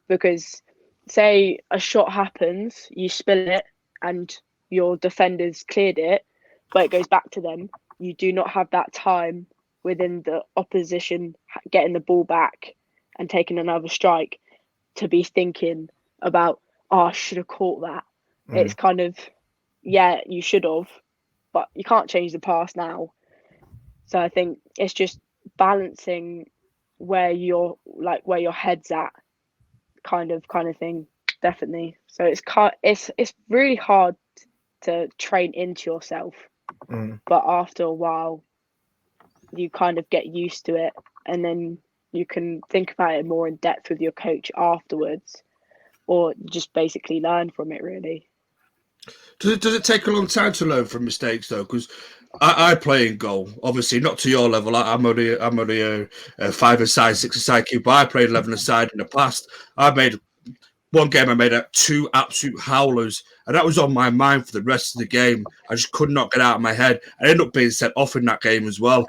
Because say a shot happens, you spill it and your defenders cleared it, but it goes back to them. You do not have that time within the opposition getting the ball back and taking another strike to be thinking about, I should have caught that. It's kind of, yeah, you should have, but you can't change the past now. So I think it's just balancing where your head's at, kind of thing, definitely. So it's really hard to train into yourself, but after a while you kind of get used to it, and then you can think about it more in depth with your coach afterwards, or just basically learn from it, really. Does it take a long time to learn from mistakes though? Because I play in goal, obviously not to your level. I'm only a 5-a-side, 6-a-side keeper. I played 11-a-side in the past. I made 2 absolute howlers, And that was on my mind for the rest of the game. I just could not get out of my head. I ended up being sent off in that game as well,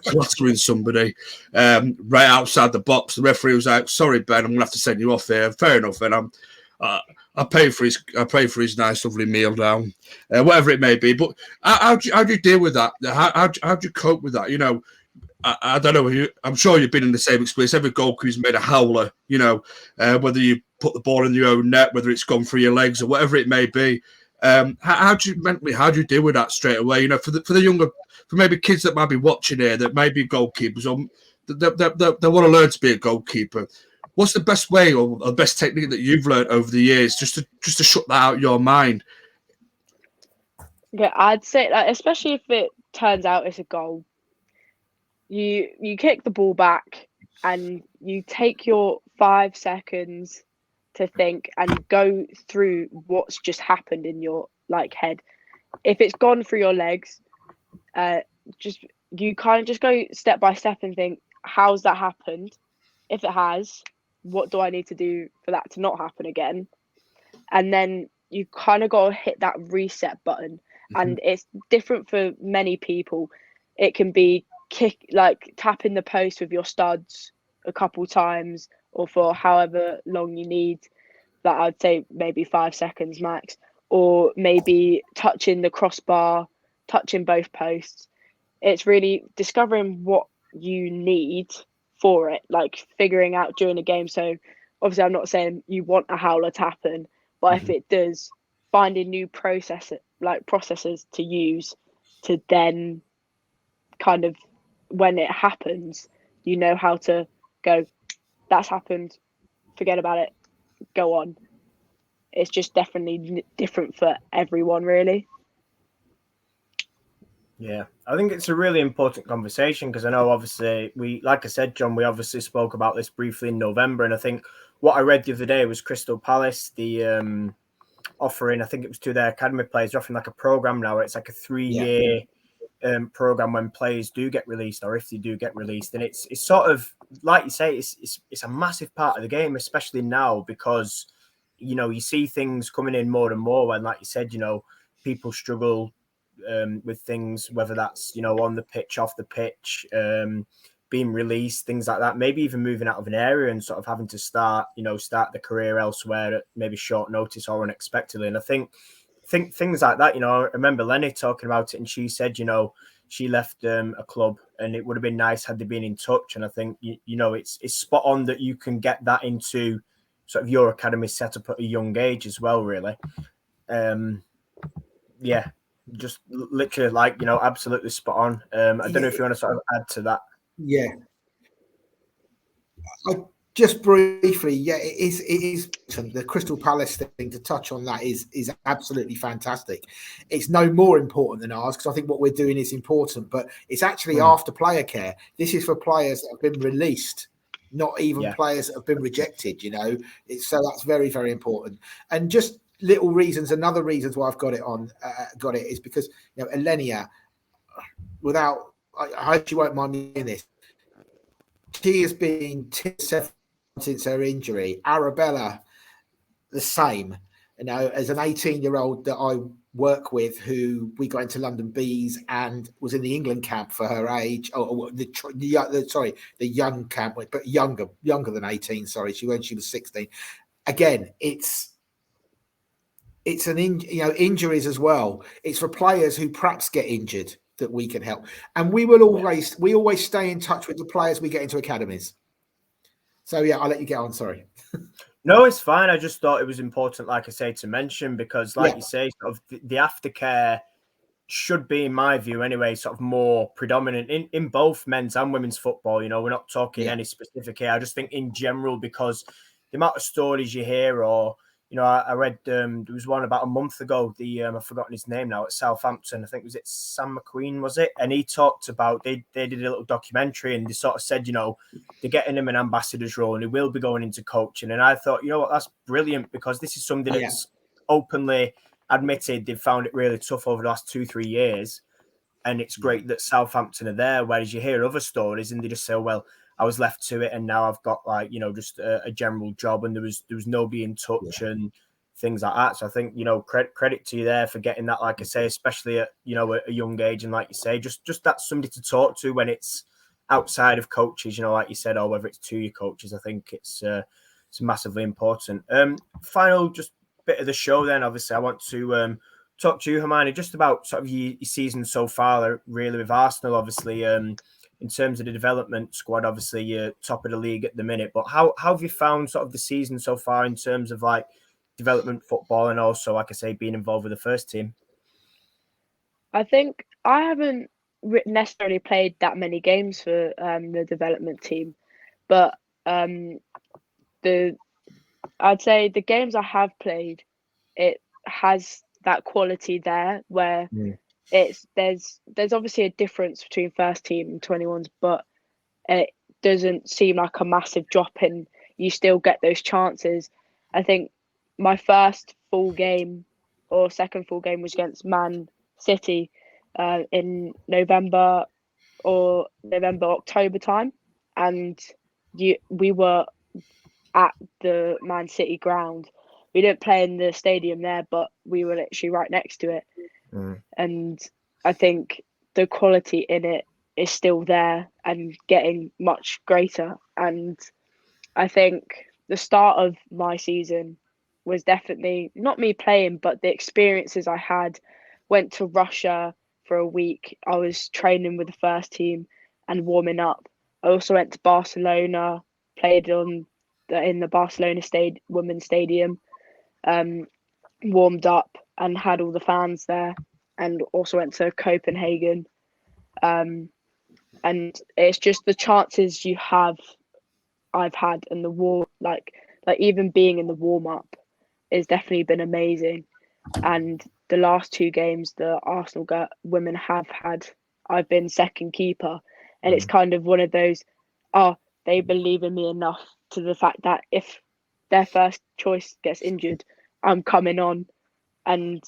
clattering somebody right outside the box. The referee was like, "Sorry, Ben, I'm going to have to send you off here." Fair enough. And I pay for his nice, lovely meal down, whatever it may be. But how do you deal with that? How do you cope with that? You know, I don't know. I'm sure you've been in the same experience. Every goalkeeper's made a howler. You know, whether you put the ball in your own net, whether it's gone through your legs or whatever it may be. How do you deal with that straight away? You know, for the younger, for maybe kids that might be watching here that may be goalkeepers or they want to learn to be a goalkeeper. What's the best way or the best technique that you've learned over the years just to shut that out of your mind? Yeah, I'd say that, especially if it turns out it's a goal, you kick the ball back and you take your 5 seconds to think and go through what's just happened in your head. If it's gone through your legs, you kind of just go step by step and think, how's that happened? If it has, what do I need to do for that to not happen again? And then you kind of got to hit that reset button. Mm-hmm. And it's different for many people. It can be tapping the post with your studs a couple times, or for however long you need. That I'd say maybe 5 seconds max, or maybe touching the crossbar, touching both posts. It's really discovering what you need for it, like figuring out during the game. So obviously I'm not saying you want a howler to happen, but if it does, finding new processes to use to then kind of, when it happens, you know how to go, that's happened, forget about it, go on. It's just definitely different for everyone, really. Yeah, I think it's a really important conversation because I know, obviously, like I said, John, we obviously spoke about this briefly in November, and I think what I read the other day was Crystal Palace, the offering, I think it was to their academy players, they're offering like a program now. It's like a 3-year program when players do get released, or if they do get released, and it's sort of like you say, it's a massive part of the game, especially now because you know you see things coming in more and more when, like you said, you know, people struggle with things, whether that's, you know, on the pitch, off the pitch, being released, things like that, maybe even moving out of an area and sort of having to start the career elsewhere at maybe short notice or unexpectedly. And I think things like that, you know, I remember Lenny talking about it, and she said, you know, she left a club and it would have been nice had they been in touch. And I think, you know, it's spot on that you can get that into sort of your academy set up at a young age as well, really. Yeah, just literally, like, you know, absolutely spot on. I don't know if you want to sort of add to that. Yeah. Just briefly, it is the Crystal Palace thing, to touch on that is absolutely fantastic. It's no more important than ours, because I think what we're doing is important, but it's actually after player care. This is for players that have been released, not even players that have been rejected, you know. So that's very, very important. And just little reasons, another reasons why I've got it is because, you know, Elenia, I hope she won't mind me in this, she has been 7 since her injury. Arabella, the same. You know, as an 18-year-old that I work with, who we got into London Bees and was in the England camp for her age. The young camp, but younger than 18. Sorry, she was 16. Again, it's injuries as well. It's for players who perhaps get injured that we can help, and we always stay in touch with the players we get into academies. So I'll let you get on. Sorry. No, it's fine. I just thought it was important, like I say, to mention, because, like you say, sort of the aftercare should be, in my view anyway, sort of more predominant in both men's and women's football. You know, we're not talking any specific here. I just think in general, because the amount of stories you hear, or, you know, I read there was one about a month ago, I've forgotten his name now, at Southampton. I think, was it Sam McQueen, was it? And he talked about, they did a little documentary, and they sort of said, you know, they're getting him an ambassador's role and he will be going into coaching. And I thought, you know what, that's brilliant, because this is something that's openly admitted they've found it really tough over the last 2-3 years. And it's great that Southampton are there, whereas you hear other stories and they just say, well, I was left to it and now I've got, like, you know, just a general job, and there was nobody in touch. And things like that. So I think, credit to you there for getting that, like I say, especially at, a young age. And like you say, just that's somebody to talk to when it's outside of coaches, like you said, or whether it's to your coaches. I think it's massively important. Final just bit of the show then, obviously I want to talk to you, Hermione, just about sort of your season so far, really, with Arsenal, obviously, in terms of the development squad. Obviously you're top of the league at the minute, but how have you found sort of the season so far in terms of like development football, and also, like I say, being involved with the first team? I think I haven't necessarily played that many games for the development team, but I'd say the games I have played, it has that quality there where there's obviously a difference between first team and 21s, but it doesn't seem like a massive drop in. You still get those chances. I think my first full game or second full game was against Man City in November, October time, and we were at the Man City ground. We didn't play in the stadium there, but we were literally right next to it. And I think the quality in it is still there and getting much greater. And I think the start of my season was definitely not me playing, but the experiences I had. Went to Russia for a week. I was training with the first team and warming up. I also went to Barcelona, played in the Barcelona women's stadium, warmed up and had all the fans there, and also went to Copenhagen. And it's just the chances I've had, and the war, like even being in the warm up, has definitely been amazing. And the last two games the Arsenal women have had, I've been second keeper, and it's kind of one of those, they believe in me enough to the fact that if their first choice gets injured, I'm coming on. And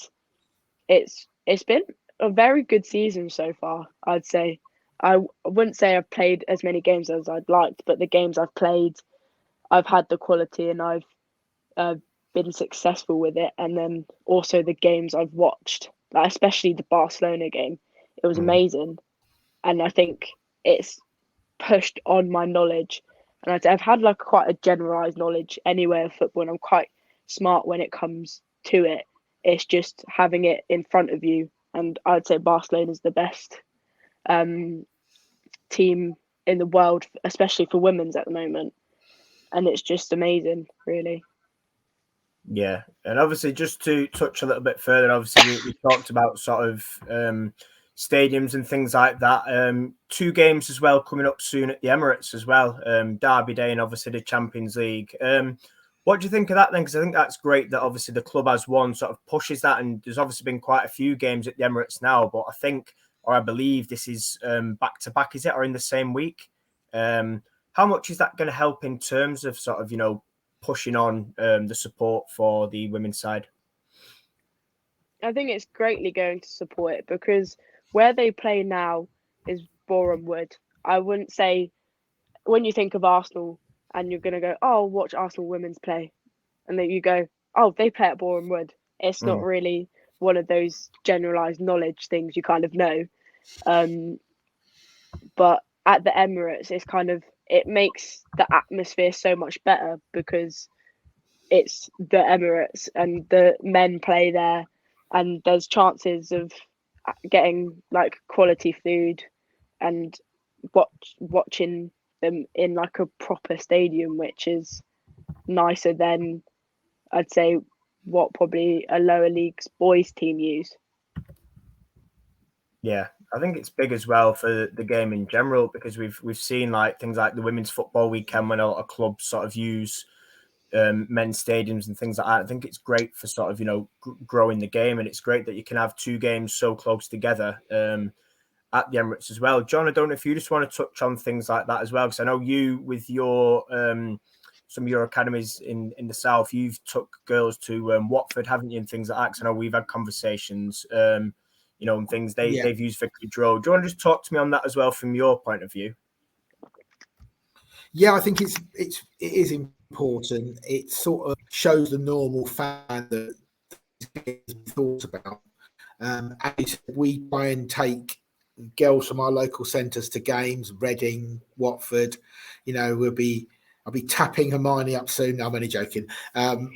it's been a very good season so far, I'd say. I wouldn't say I've played as many games as I'd liked, but the games I've played, I've had the quality, and I've been successful with it. And then also the games I've watched, like especially the Barcelona game, it was amazing. And I think it's pushed on my knowledge. And I've had like quite a generalized knowledge anyway of football, and I'm quite smart when it comes to it. It's just having it in front of you. And I'd say Barcelona is the best team in the world, especially for women's at the moment. And it's just amazing, really. Yeah, and obviously just to touch a little bit further, obviously we talked about sort of stadiums and things like that. 2 games as well coming up soon at the Emirates as well, Derby Day and obviously the Champions League. What do you think of that then? Because I think that's great that obviously the club has one, sort of pushes that, and there's obviously been quite a few games at the Emirates now, but I think, or I believe this is back to back, is it, or in the same week? How much is that going to help in terms of sort of, pushing on the support for the women's side? I think it's greatly going to support it, because where they play now is Boreham Wood. I wouldn't say, when you think of Arsenal and you're going to go, oh, watch Arsenal women's play, and then you go, oh, they play at Boreham Wood. It's not really one of those generalised knowledge things you kind of know. But at the Emirates, it's kind of, it makes the atmosphere so much better because it's the Emirates and the men play there, and there's chances of getting like quality food and watching them in like a proper stadium, which is nicer than, I'd say, what probably a lower league's boys team use. Yeah, I think it's big as well for the game in general, because we've seen like things like the women's football weekend when a lot of clubs sort of use men's stadiums and things like that. I think it's great for sort of growing the game, and it's great that you can have 2 games so close together at the Emirates as well. John, I don't know if you just want to touch on things like that as well, because I know you, with your some of your academies in the south, you've took girls to Watford, haven't you, and things like that. Because I know we've had conversations, and things they've used for Road. Do you want to just talk to me on that as well from your point of view? Yeah, I think it is important. It sort of shows the normal fan that it's thought about. As we try and take girls from our local centres to games, Reading, Watford. I'll be tapping Hermione up soon. No, I'm only joking.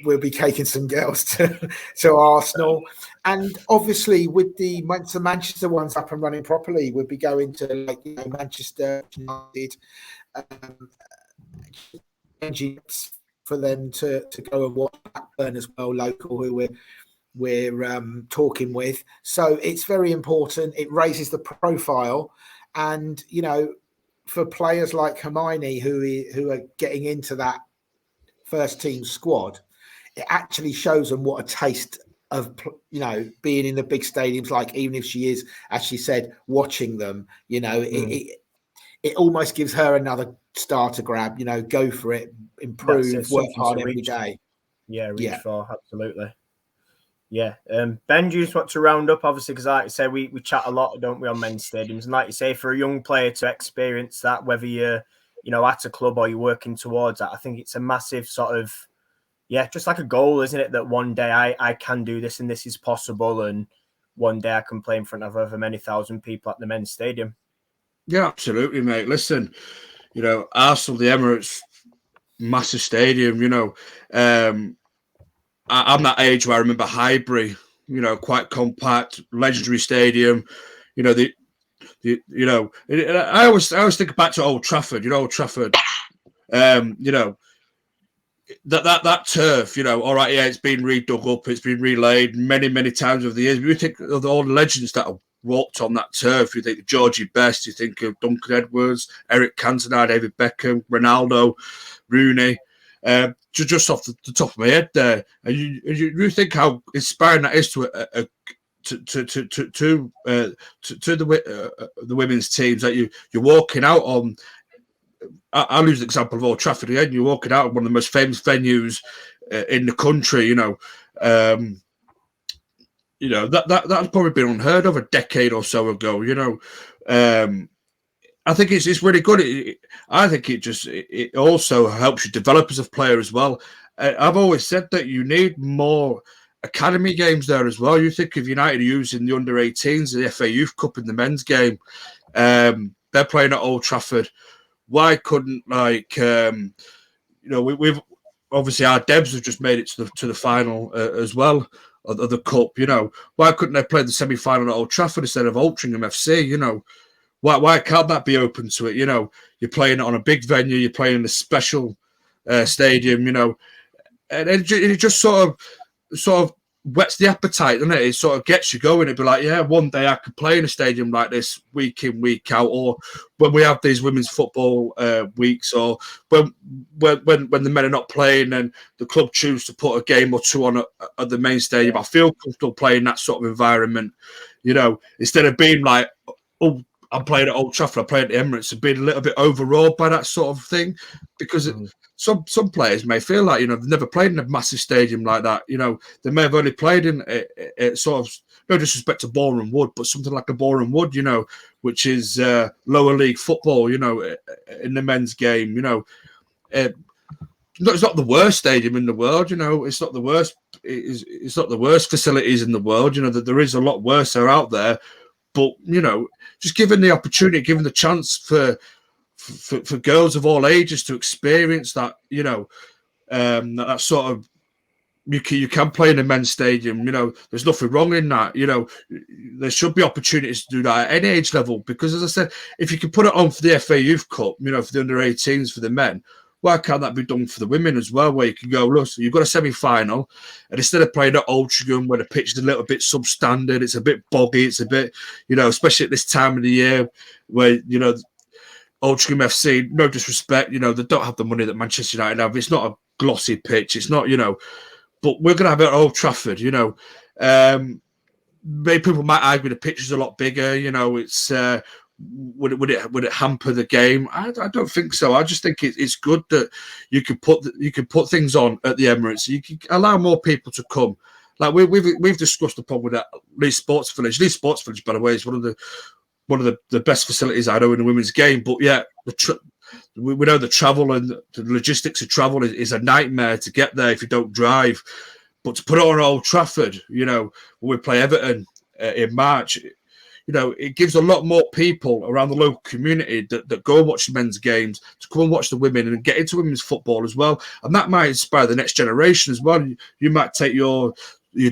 We'll be taking some girls to Arsenal, and obviously with the Manchester ones up and running properly, we'll be going to Manchester United, for them to go and watch Blackburn as well, local, who we're talking with. So it's very important. It raises the profile, and for players like Hermione who are getting into that first team squad, it actually shows them what a taste of being in the big stadiums, like, even if she is, as she said, watching them, it almost gives her another star to grab. Go for it, improve, work hard every day. Reach for, absolutely. Yeah. Ben, do you just want to round up, obviously, because like you say, we chat a lot, don't we, on men's stadiums, and like you say, for a young player to experience that, whether you're at a club or you're working towards that, I think it's a massive sort of just like a goal, isn't it, that one day I can do this and this is possible, and one day I can play in front of over many thousand people at the men's stadium. Yeah, absolutely, mate. Listen, Arsenal, the Emirates, massive stadium, I'm that age where I remember Highbury, quite compact, legendary stadium. I always think back to Old Trafford. Old Trafford. That turf. All right, it's been redug up, it's been relaid many times over the years. But you think of all the legends that have walked on that turf. You think of Georgie Best. You think of Duncan Edwards, Eric Cantona, David Beckham, Ronaldo, Rooney. Just off the top of my head there, and you think how inspiring that is to the women's teams, that you're walking out on. I'll use the example of Old Trafford again. You're walking out of one of the most famous venues in the country. That's probably been unheard of a decade or so ago. I think it's really good. I think it also helps you develop as a player as well. I've always said that you need more academy games there as well. You think of United using the under-18s, the FA Youth Cup in the men's game. They're playing at Old Trafford. Why couldn't, we've obviously our Debs have just made it to the final as well of the cup. Why couldn't they play the semi-final at Old Trafford instead of Altrincham FC? Why can't that be open to it? You're playing it on a big venue, you're playing in a special stadium, and it just sort of whets the appetite, doesn't it? It sort of gets you going. It'd be like, one day I could play in a stadium like this week in, week out, or when we have these women's football weeks, or when the men are not playing and the club choose to put a game or two on at the main stadium. I feel comfortable playing that sort of environment, instead of being like, oh, I'm playing at Old Trafford, I play at the Emirates, and being a little bit overawed by that sort of thing, because some players may feel like they've never played in a massive stadium like that. They may have only played in sort of, no disrespect to Boreham Wood, but something like a Boreham Wood, which is lower league football, in the men's game. It's not the worst stadium in the world, It's not the worst. It's not the worst facilities in the world. That there is a lot worse out there. But just given the opportunity, given the chance for girls of all ages to experience that, that sort of, you can play in a men's stadium. There's nothing wrong in that. There should be opportunities to do that at any age level, because, as I said, if you can put it on for the FA Youth Cup, for the under-18s for the men, why can't that be done for the women as well, where you can go, look, so you've got a semi-final, and instead of playing at Altrincham, where the pitch is a little bit substandard, it's a bit boggy, it's a bit, especially at this time of the year, where, Altrincham FC, no disrespect, they don't have the money that Manchester United have. It's not a glossy pitch. It's not, but we're going to have it at Old Trafford, Maybe people might argue the pitch is a lot bigger, it's... Would it hamper the game? I don't think so. I just think it's good that you can put things on at the Emirates. You can allow more people to come. Like we've discussed the problem with that Leeds Sports Village. Leeds Sports Village, by the way, is one of the best facilities I know in the women's game. But yeah, we know the travel and the logistics of travel is a nightmare to get there if you don't drive. But to put it on Old Trafford, you know, when we play Everton in March, you know, it gives a lot more people around the local community that go and watch the men's games to come and watch the women and get into women's football as well. And that might inspire the next generation as well. You might take your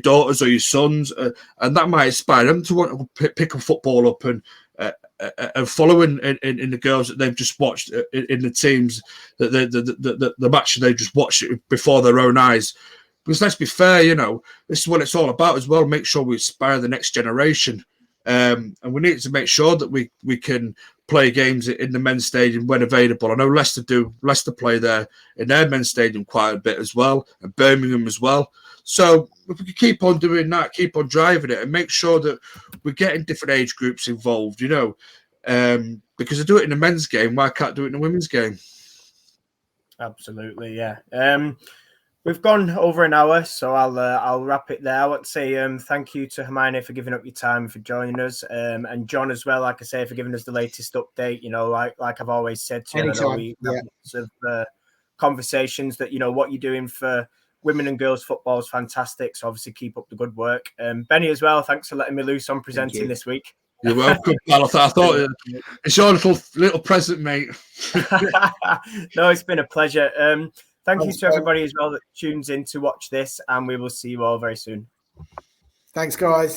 daughters or your sons, and that might inspire them to want to pick a football up and following in the girls that they've just watched in the teams, the match they've just watched before their own eyes. Because let's be fair, you know, this is what it's all about as well. Make sure we inspire the next generation. And we need to make sure that we can play games in the men's stadium when available. I know Leicester play there in their men's stadium quite a bit as well, and Birmingham as well. So if we can keep on doing that, keep on driving it, and make sure that we're getting different age groups involved, you know, because I do it in the men's game, why can't I do it in the women's game? Absolutely, yeah. We've gone over an hour, so I'll wrap it there. I want to say thank you to Hermione for giving up your time for joining us, and John as well, like I say, for giving us the latest update. You know, like I've always said to you, I know we have lots of conversations that, you know, what you're doing for women and girls football is fantastic. So obviously keep up the good work. Benny as well, thanks for letting me loose on presenting this week. You're welcome, pal. I thought it's your little present, mate. No, it's been a pleasure. Thank you to everybody as well that tunes in to watch this, and we will see you all very soon. Thanks, guys.